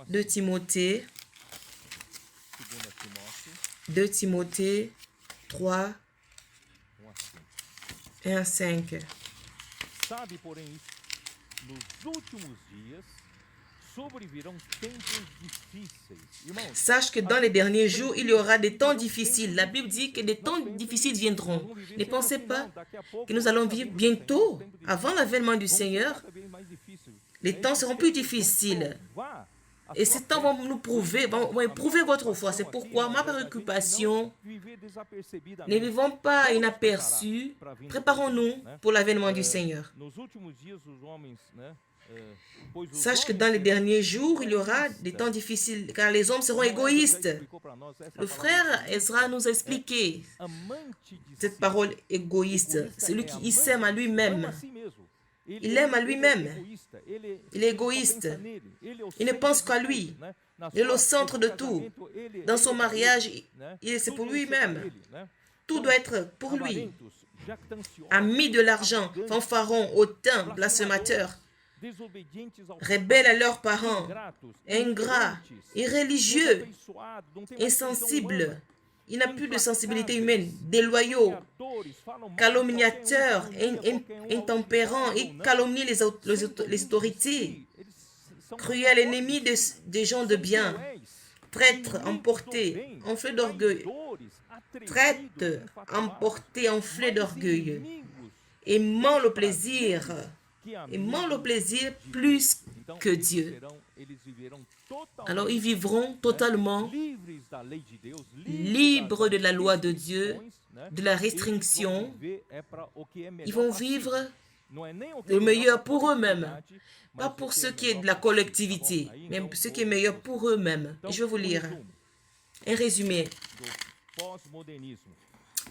2 Timothée 3, 1-5. Sache que dans les derniers jours, il y aura des temps difficiles. La Bible dit que des temps difficiles viendront. Ne pensez pas que nous allons vivre bientôt, avant l'avènement du Seigneur. Les temps seront plus difficiles. Et ces temps vont nous prouver, vont éprouver votre foi. C'est pourquoi ma préoccupation, ne vivons pas inaperçus, préparons-nous pour l'avènement du Seigneur. Sache que dans les derniers jours, il y aura des temps difficiles, car les hommes seront égoïstes. Le frère Ezra nous a expliqué cette parole égoïste. Celui qui s'aime à lui-même. Il aime à lui-même. Il est égoïste. Il ne pense qu'à lui. Il est le centre de tout. Dans son mariage, c'est pour lui-même. Tout doit être pour lui. Amis de l'argent, fanfarons, hautains, blasphémateurs, rebelles à leurs parents, ingrats, irréligieux, insensibles. Il n'a plus de sensibilité humaine, déloyaux, calomniateurs, intempérants, il calomnie les autorités, cruels ennemis des gens de bien, traîtres, emportés, enflés d'orgueil, traîtres, emportés, enflés d'orgueil, aimant le plaisir plus que Dieu. Alors ils vivront totalement libres de la loi de Dieu, de la restriction. Ils vont vivre le meilleur pour eux-mêmes, pas pour ce qui est de la collectivité, mais ce qui est meilleur pour eux-mêmes. Je vais vous lire un résumé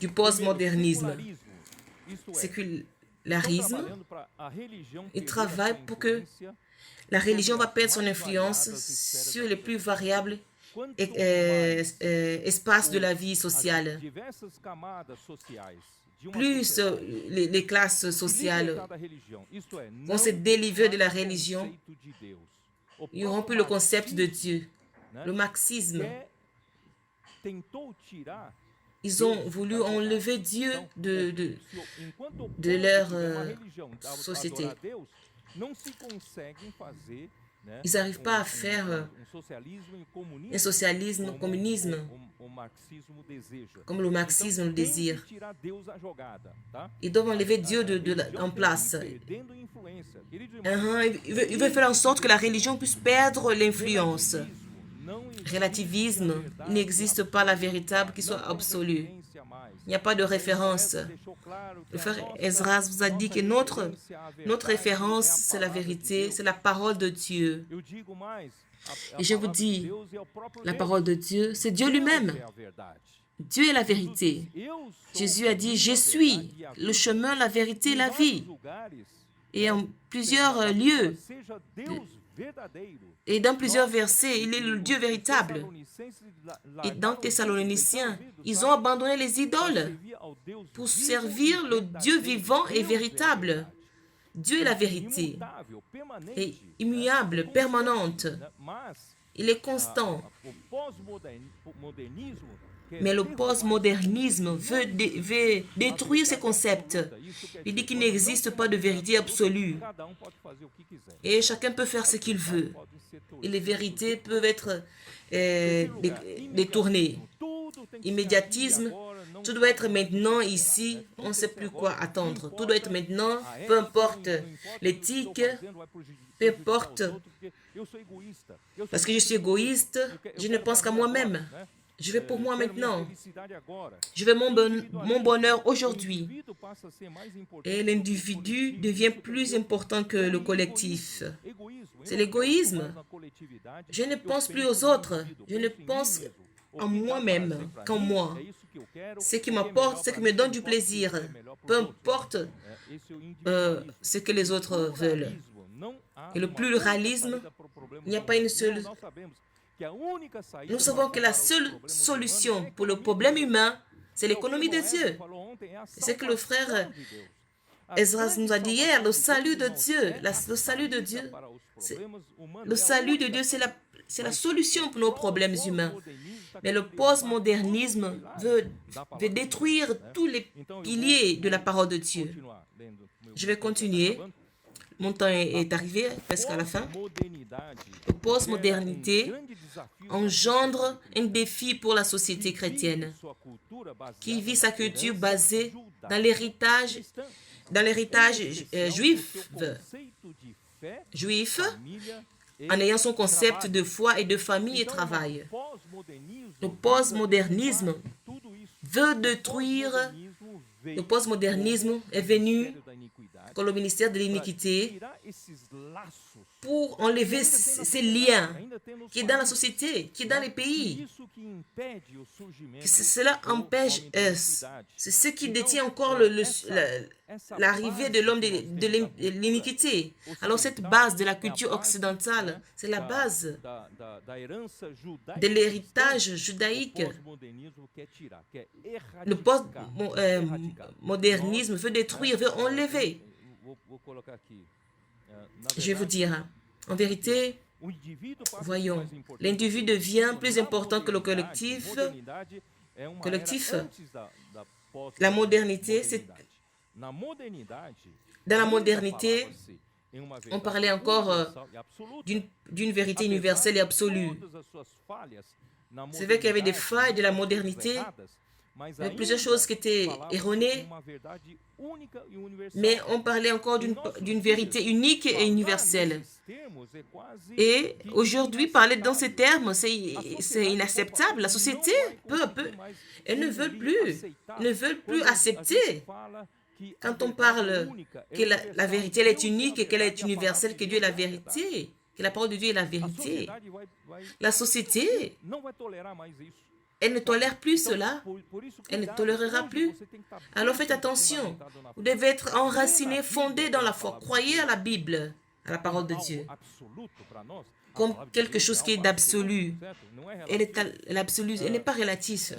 du postmodernisme. Sécularisme. Il travaille pour que la religion va perdre son influence sur les plus variables espaces de la vie sociale. Plus les classes sociales vont se délivrer de la religion, ils n'auront plus le concept de Dieu. Le marxisme, ils ont voulu enlever Dieu de leur société. Ils n'arrivent pas à faire un socialisme, un communisme, comme le marxisme le désire. Ils doivent enlever Dieu en place. Ils veulent faire en sorte que la religion puisse perdre l'influence. Relativisme, il n'existe pas la véritable qui soit absolue. Il n'y a pas de référence. Le frère Esdras vous a dit que notre référence, c'est la vérité, c'est la parole de Dieu. Et je vous dis, la parole de Dieu, c'est Dieu lui-même. Dieu est la vérité. Jésus a dit, je suis le chemin, la vérité et la vie. Et en plusieurs lieux, et dans plusieurs versets, il est le Dieu véritable. Et dans Thessaloniciens, ils ont abandonné les idoles pour servir le Dieu vivant et véritable. Dieu est la vérité, et immuable, permanente. Il est constant. Mais le postmodernisme veut détruire ces concepts. Il dit qu'il n'existe pas de vérité absolue. Et chacun peut faire ce qu'il veut. Et les vérités peuvent être détournées. Immédiatisme, tout doit être maintenant, ici, on ne sait plus quoi attendre. Tout doit être maintenant, peu importe l'éthique, peu importe. Parce que je suis égoïste, je ne pense qu'à moi-même. Je vais pour moi maintenant. Je veux mon bonheur aujourd'hui. Et l'individu devient plus important que le collectif. C'est l'égoïsme. Je ne pense plus aux autres. Je ne pense en moi-même qu'en moi. Ce qui m'apporte, ce qui me donne du plaisir. Peu importe ce que les autres veulent. Et le pluralisme, il n'y a pas une seule... Nous savons que la seule solution pour le problème humain, c'est l'économie de Dieu. C'est ce que le frère Esdras nous a dit hier, le salut de Dieu. Le salut de Dieu, c'est la solution pour nos problèmes humains. Mais le postmodernisme veut détruire tous les piliers de la parole de Dieu. Je vais continuer. Mon temps est arrivé presque à la fin. La postmodernité engendre un défi pour la société chrétienne qui vit sa culture basée dans l'héritage juif en ayant son concept de foi et de famille et travail. Le postmodernisme veut détruire. Le postmodernisme est venu comme le ministère de l'iniquité pour enlever ces liens qui est dans la société, qui est dans les pays. Cela empêche, c'est ce qui détient encore l'arrivée de l'homme de l'iniquité. Alors cette base de la culture occidentale, c'est la base de l'héritage judaïque. Le postmodernisme veut détruire, veut enlever. Je vais vous dire, en vérité, voyons, l'individu devient plus important que le collectif. La modernité, c'est... Dans la modernité, on parlait encore d'une vérité universelle et absolue. C'est vrai qu'il y avait des failles de la modernité, mais plusieurs choses qui étaient erronées, mais on parlait encore d'une vérité unique et universelle. Et aujourd'hui, parler dans ces termes, c'est inacceptable. La société, peu à peu, elles ne veulent plus accepter. Quand on parle que la vérité, elle est unique et qu'elle est universelle, que Dieu est la vérité, que la parole de Dieu est la vérité, la société, elle ne tolère plus cela. Elle ne tolérera plus. Alors faites attention. Vous devez être enraciné, fondé dans la foi. Croyez à la Bible. à la parole de Dieu, comme quelque chose qui est d'absolu. Elle est l'absolu, elle n'est pas relative.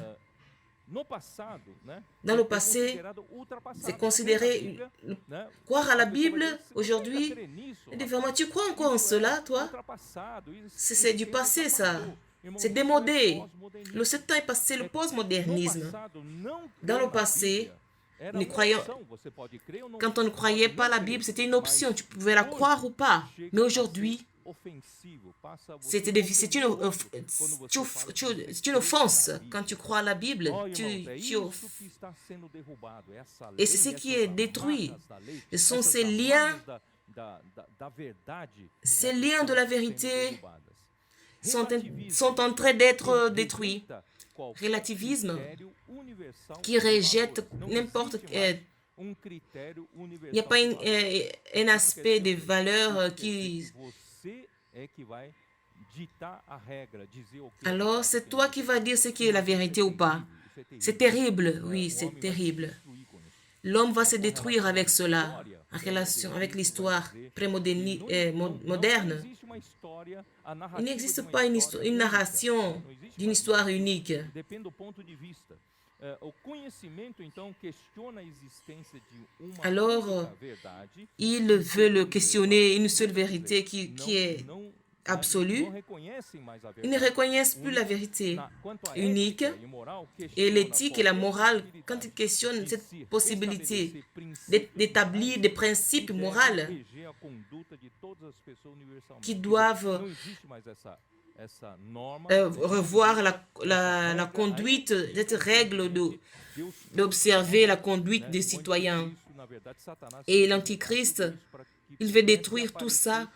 Dans le passé, c'est considéré croire à la Bible aujourd'hui. Vraiment, tu crois encore en cela, toi? C'est du passé, ça. C'est démodé. Le 7 ans est passé, le postmodernisme. Dans le passé, quand on ne croyait pas la Bible, c'était une option. Tu pouvais la croire ou pas. Mais aujourd'hui, c'est une offense. Quand tu crois à la Bible, et c'est ce qui est détruit. Ce sont ces liens de la vérité sont en train d'être détruits. Relativisme qui rejette n'importe quel. Il n'y a pas un aspect de valeur qui... Alors, c'est toi qui vas dire ce qui est la vérité ou pas. C'est terrible, oui, c'est terrible. L'homme va se détruire avec cela, en relation avec l'histoire moderne. Il n'existe pas une narration d'une histoire unique. Alors, il veut questionner une seule vérité qui est absolue. Ils ne reconnaissent plus la vérité unique et l'éthique et la morale quand ils questionnent cette possibilité d'établir des principes moraux qui doivent revoir la conduite, cette règle d'observer la conduite des citoyens. Et l'Antichrist, il veut détruire tout ça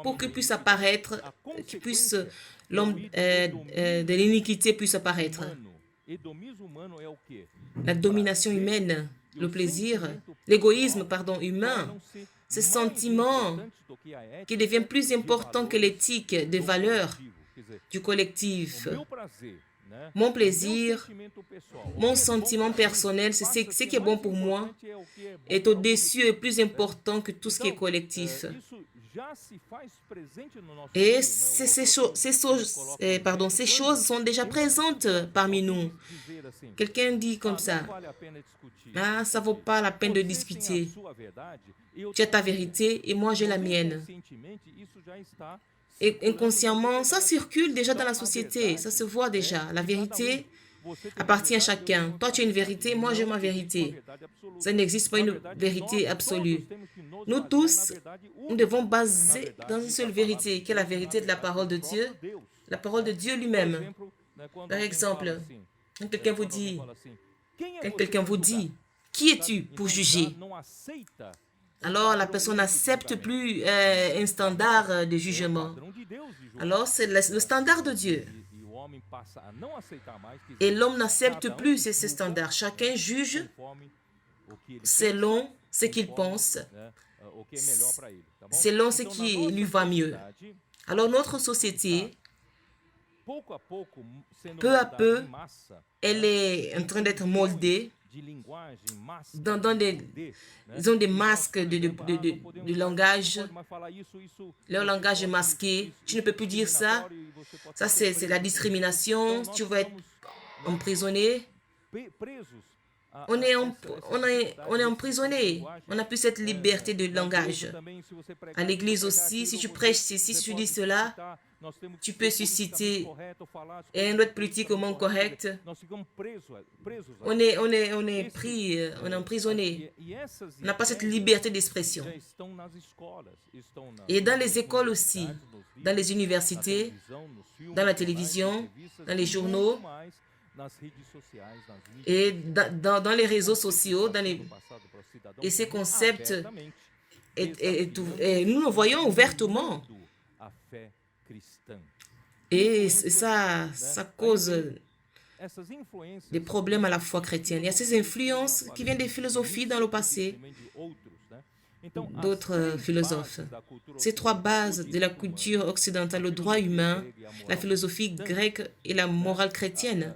pour que puisse apparaître, l'homme de l'iniquité puisse apparaître. La domination humaine, le plaisir, l'égoïsme, humain, ce sentiment qui devient plus important que l'éthique des valeurs du collectif. Mon plaisir, mon sentiment personnel, c'est ce qui est bon pour moi, est au-dessus et plus important que tout ce qui est collectif. Et ces choses sont déjà présentes parmi nous. Quelqu'un dit comme ça, ah, ça ne vaut pas la peine de discuter. Tu as ta vérité et moi j'ai la mienne. Et inconsciemment, ça circule déjà dans la société, ça se voit déjà. La vérité appartient à chacun. Toi, tu as une vérité, moi j'ai ma vérité. Ça n'existe pas une vérité absolue. Nous tous, nous devons baser dans une seule vérité, qui est la vérité de la parole de Dieu, la parole de Dieu lui-même. Par exemple, quand quelqu'un vous dit, qui es-tu pour juger? Alors la personne n'accepte plus un standard de jugement. Alors c'est le standard de Dieu. Et l'homme n'accepte plus ce standard. Chacun juge selon ce qu'il pense, selon ce qui lui va mieux. Alors notre société, peu à peu, elle est en train d'être moldée dans des masques de langage. Leur langage est masqué. Tu ne peux plus dire ça. Ça, c'est la discrimination. Tu vas être emprisonné. On est emprisonné. On n'a plus cette liberté de langage. À l'église aussi, si tu prêches ceci, si tu dis cela, tu peux susciter un autre politiquement correct. On est pris, on est emprisonné. On n'a pas cette liberté d'expression. Et dans les écoles aussi, dans les universités, dans la télévision, dans les journaux, et dans les réseaux sociaux, et ces concepts, nous le voyons ouvertement. Et ça cause des problèmes à la foi chrétienne. Il y a ces influences qui viennent des philosophies dans le passé, d'autres philosophes. Ces trois bases de la culture occidentale, le droit humain, la philosophie grecque et la morale chrétienne.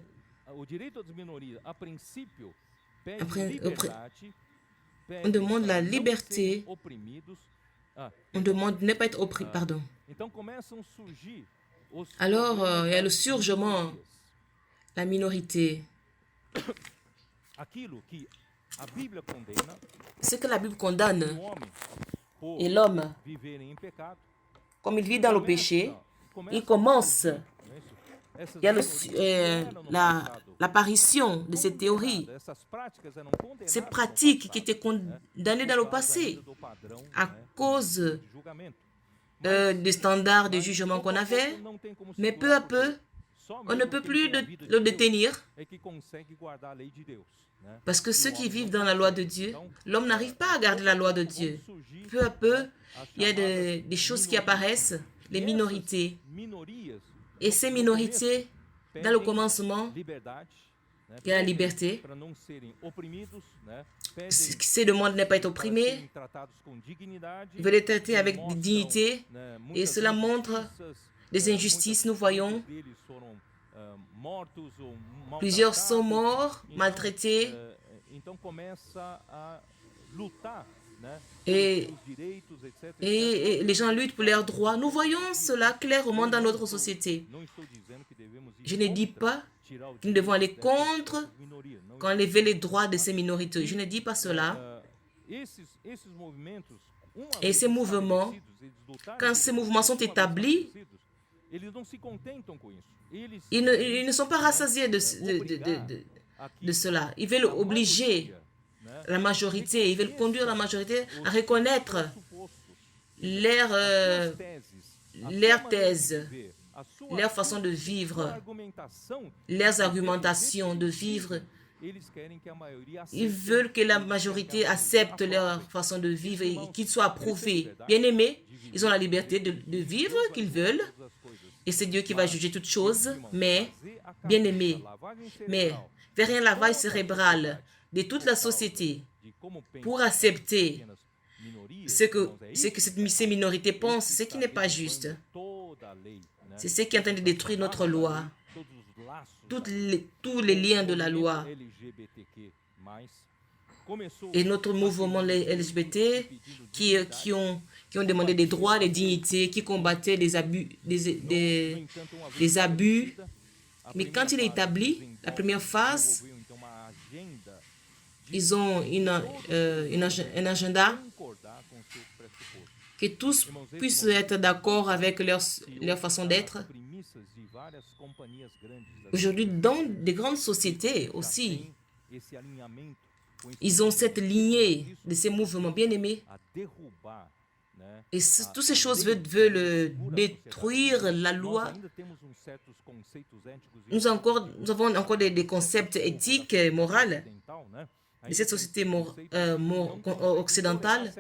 On demande la liberté On demande de ne pas être opprimé, pardon. Alors, il y a le surgement, la minorité. Ce que la Bible condamne, et l'homme, comme il vit dans le péché, il commence. Il y a l'apparition de ces théories, ces pratiques qui étaient condamnées dans le passé à cause des standards de jugement qu'on avait, mais peu à peu, on ne peut plus le détenir parce que ceux qui vivent dans la loi de Dieu, l'homme n'arrive pas à garder la loi de Dieu. Peu à peu, il y a des choses qui apparaissent, les minorités. Et ces minorités, dans le commencement, il y a la liberté. C'est de ne pas être opprimé. Ils veulent être traités avec dignité. Et cela montre des injustices. Nous voyons plusieurs sont morts, maltraités. Et les gens luttent pour leurs droits. Nous voyons cela clairement dans notre société. Je ne dis pas que nous devons aller contre, enlever les droits de ces minorités. Je ne dis pas cela. Et ces mouvements, quand ces mouvements sont établis, ils ne sont pas rassasiés de cela. Ils veulent obliger la majorité, ils veulent conduire la majorité à reconnaître leur thèse, leur façon de vivre, leurs argumentations de vivre. Ils veulent que la majorité accepte leur façon de vivre et qu'ils soient approuvés. Bien-aimés, ils ont la liberté de vivre qu'ils veulent. Et c'est Dieu qui va juger toutes choses. Mais, bien-aimés, mais faire un lavage cérébral de toute la société pour accepter ce que ces minorités pensent, ce qui n'est pas juste. C'est ce qui est en train de détruire notre loi. Tous les liens de la loi. Et notre mouvement, les LGBT, qui ont demandé des droits, des dignités, qui combattaient les abus. Mais quand il est établi, la première phase, ils ont un agenda que tous puissent être d'accord avec leur façon d'être. Aujourd'hui, dans des grandes sociétés aussi, ils ont cette lignée de ces mouvements bien-aimés. Et toutes ces choses veulent détruire la loi. Nous avons encore des concepts éthiques et moraux de cette société occidentale.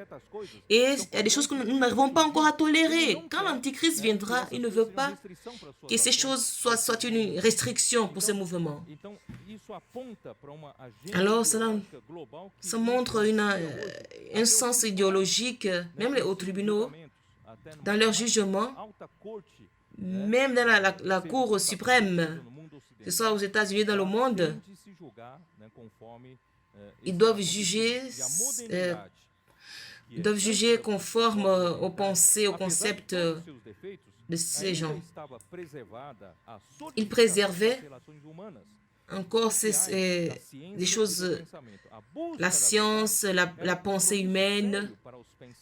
Et il y a des choses que nous n'arrivons pas encore à tolérer. Quand l'Antichrist viendra, il ne veut pas que ces choses soient une restriction pour ces mouvements. Alors, ça montre un sens idéologique, même les hauts tribunaux, dans leur jugement, même dans la Cour suprême, que ce soit aux États-Unis, dans le monde, ils doivent juger conforme aux pensées, aux concepts de ces gens. Ils préservaient encore des choses, la science, la pensée humaine.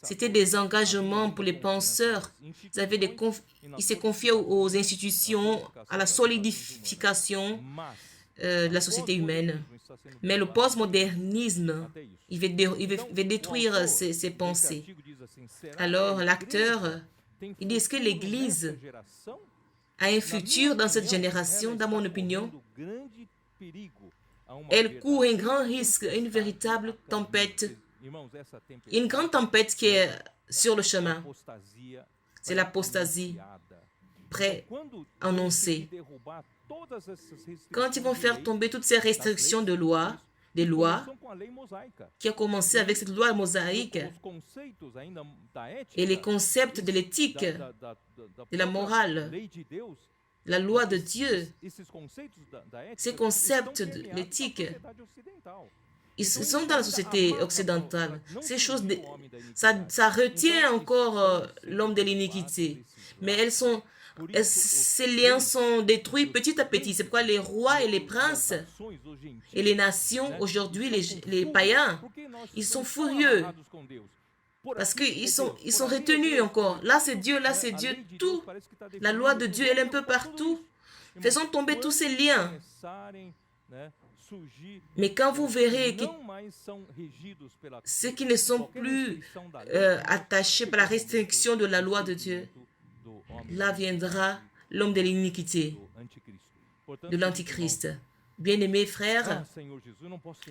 C'était des engagements pour les penseurs. Ils se confiaient aux institutions, à la solidification de la société humaine. Mais le postmodernisme, il veut détruire ces pensées. Alors, l'acteur, il dit, est-ce que l'Église a un futur dans cette génération? Dans mon opinion, elle court un grand risque, une véritable tempête. Une grande tempête qui est sur le chemin. C'est l'apostasie pré-annoncée. Quand ils vont faire tomber toutes ces restrictions des lois, qui a commencé avec cette loi mosaïque, et les concepts de l'éthique, de la morale, la loi de Dieu, ces concepts de l'éthique ils sont dans la société occidentale. Ces choses, ça retient encore l'homme de l'iniquité. Mais ces liens sont détruits petit à petit. C'est pourquoi les rois et les princes et les nations, aujourd'hui, les païens, ils sont furieux. Parce qu'ils sont retenus encore. Là, c'est Dieu, tout. La loi de Dieu, elle est un peu partout. Faisons tomber tous ces liens. Mais quand vous verrez que ceux qui ne sont plus attachés par la restriction de la loi de Dieu, là viendra l'homme de l'iniquité, de l'Antichrist. Bien-aimés frères,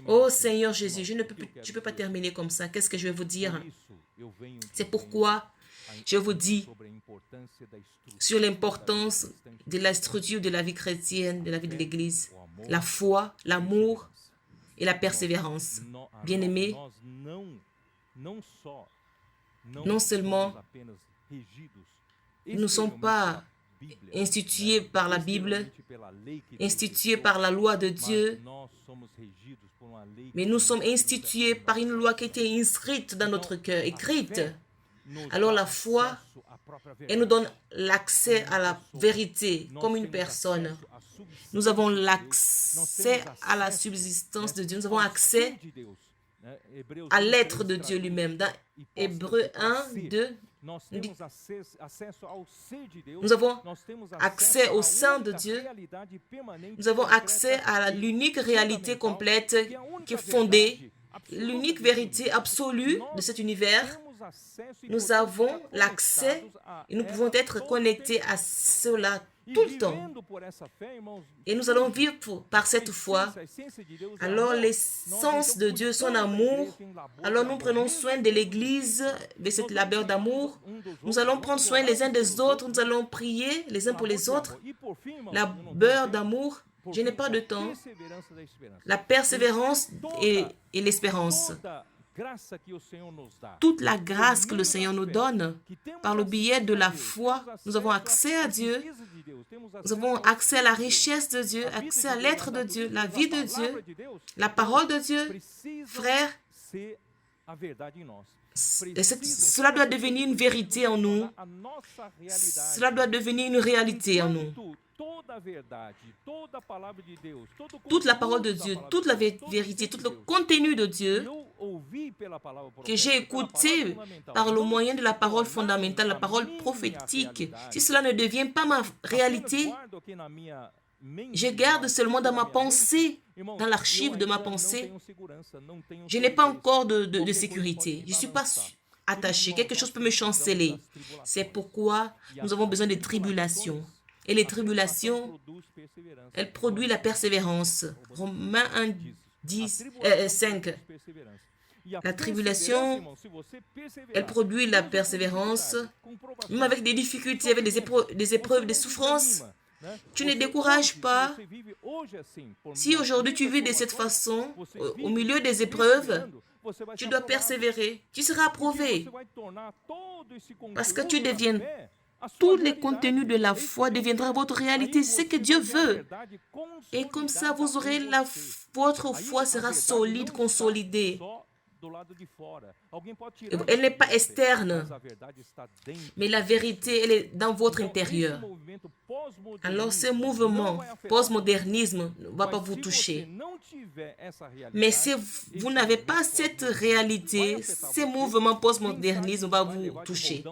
oh Seigneur Jésus, je ne peux pas terminer comme ça. Qu'est-ce que je vais vous dire? C'est pourquoi je vous dis sur l'importance de la structure de la vie chrétienne, de la vie de l'Église, la foi, l'amour et la persévérance. Bien-aimés, non seulement nous ne sommes pas institués par la Bible, institués par la loi de Dieu, mais nous sommes institués par une loi qui a été inscrite dans notre cœur, écrite. Alors la foi, elle nous donne l'accès à la vérité comme une personne. Nous avons l'accès à la subsistance de Dieu. Nous avons accès à l'être de Dieu lui-même. Dans Hébreux 1, 2, nous avons accès au sein de Dieu. Nous avons accès à l'unique réalité complète qui est fondée, l'unique vérité absolue de cet univers. Nous avons l'accès et nous pouvons être connectés à cela tout le temps. Et nous allons vivre par cette foi. Alors l'essence de Dieu, son amour, alors nous prenons soin de l'Église, de cette labeur d'amour. Nous allons prendre soin les uns des autres, nous allons prier les uns pour les autres. Labeur d'amour, je n'ai pas de temps. La persévérance et l'espérance. Toute la grâce que le Seigneur nous donne, par le biais de la foi, nous avons accès à Dieu, nous avons accès à la richesse de Dieu, accès à l'être de Dieu, la vie de Dieu, la parole de Dieu. Frères, cela doit devenir une vérité en nous, cela doit devenir une réalité en nous. Toute la parole de Dieu, toute la vérité, tout le contenu de Dieu que j'ai écouté par le moyen de la parole fondamentale, la parole prophétique, si cela ne devient pas ma réalité, je garde seulement dans ma pensée, dans l'archive de ma pensée, je n'ai pas encore de sécurité. Je ne suis pas attaché. Quelque chose peut me chanceler. C'est pourquoi nous avons besoin de tribulations. Et les tribulations, elles produisent la persévérance. Romains 1, 5. La tribulation, elle produit la persévérance. Même avec des difficultés, avec des épreuves, des souffrances, tu ne décourages pas. Si aujourd'hui tu vis de cette façon, au milieu des épreuves, tu dois persévérer. Tu seras approuvé. Parce que tu deviens... Tous les contenus de la foi deviendront votre réalité. C'est ce que Dieu veut. Et comme ça, vous aurez votre foi sera solide, consolidée. Elle n'est pas externe, mais la vérité, elle est dans votre intérieur. Alors, ce mouvement postmodernisme ne va pas vous toucher. Mais si vous n'avez pas cette réalité, ce mouvement postmodernisme va vous toucher.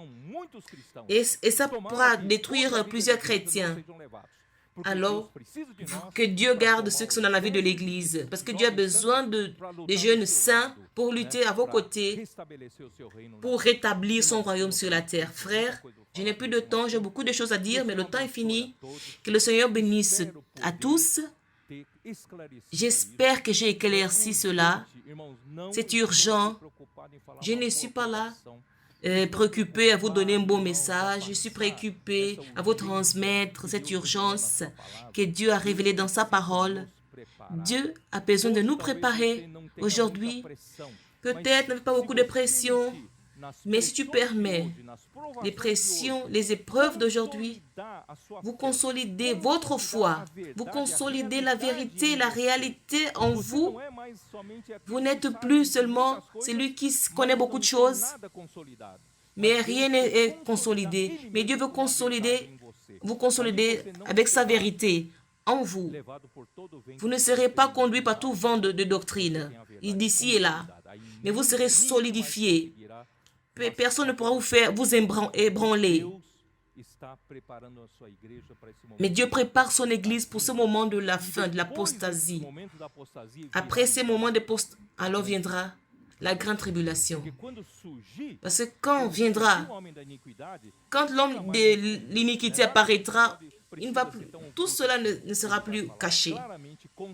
Et ça pourra détruire plusieurs chrétiens. Alors, que Dieu garde ceux qui sont dans la vie de l'Église, parce que Dieu a besoin de jeunes saints pour lutter à vos côtés, pour rétablir son royaume sur la terre. Frères, je n'ai plus de temps, j'ai beaucoup de choses à dire, mais le temps est fini. Que le Seigneur bénisse à tous. J'espère que j'ai éclairci cela. C'est urgent. Je ne suis pas là préoccupé à vous donner un bon message. Je suis préoccupé à vous transmettre cette urgence que Dieu a révélée dans sa parole. Dieu a besoin de nous préparer aujourd'hui. Peut-être n'avez pas beaucoup de pression, Mais si tu permets les pressions, les épreuves d'aujourd'hui, vous consolidez votre foi, vous consolidez la vérité, la réalité en vous. Vous n'êtes plus seulement celui qui connaît beaucoup de choses, mais rien n'est consolidé. Mais Dieu veut vous consolider avec sa vérité en vous. Vous ne serez pas conduit par tout vent de doctrine, d'ici et là, mais vous serez solidifié. Personne ne pourra vous ébranler. Mais Dieu prépare son Église pour ce moment de la fin, de l'apostasie. Après ces moments d'apostasie, alors viendra la grande tribulation. Parce que quand l'homme de l'iniquité apparaîtra, tout cela ne sera plus caché.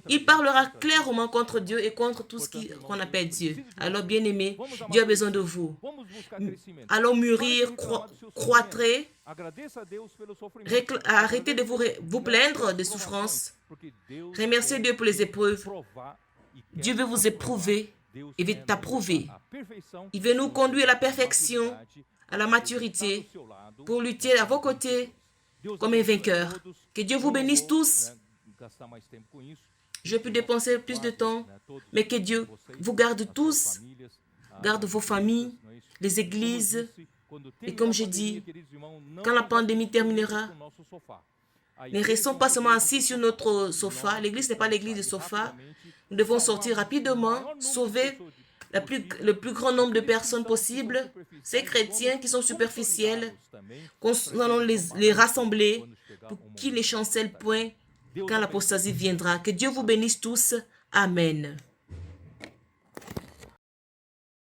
Il parlera clairement contre Dieu et contre tout ce qu'on appelle Dieu. Alors, bien-aimés, Dieu a besoin de vous. Allons mûrir, croître. Arrêtez de vous plaindre des souffrances. Remerciez Dieu pour les épreuves. Dieu veut vous éprouver et veut t'approuver. Il veut nous conduire à la perfection, à la maturité, pour lutter à vos côtés comme un vainqueur. Que Dieu vous bénisse tous. Je peux dépenser plus de temps, mais que Dieu vous garde tous, garde vos familles, les églises. Et comme je dis, quand la pandémie terminera, ne restons pas seulement assis sur notre sofa. L'église n'est pas l'église du sofa. Nous devons sortir rapidement, sauver le plus grand nombre de personnes possible. Ces chrétiens qui sont superficiels, nous allons les rassembler pour qu'ils ne chancellent point quand l'apostasie viendra. Que Dieu vous bénisse tous. Amen.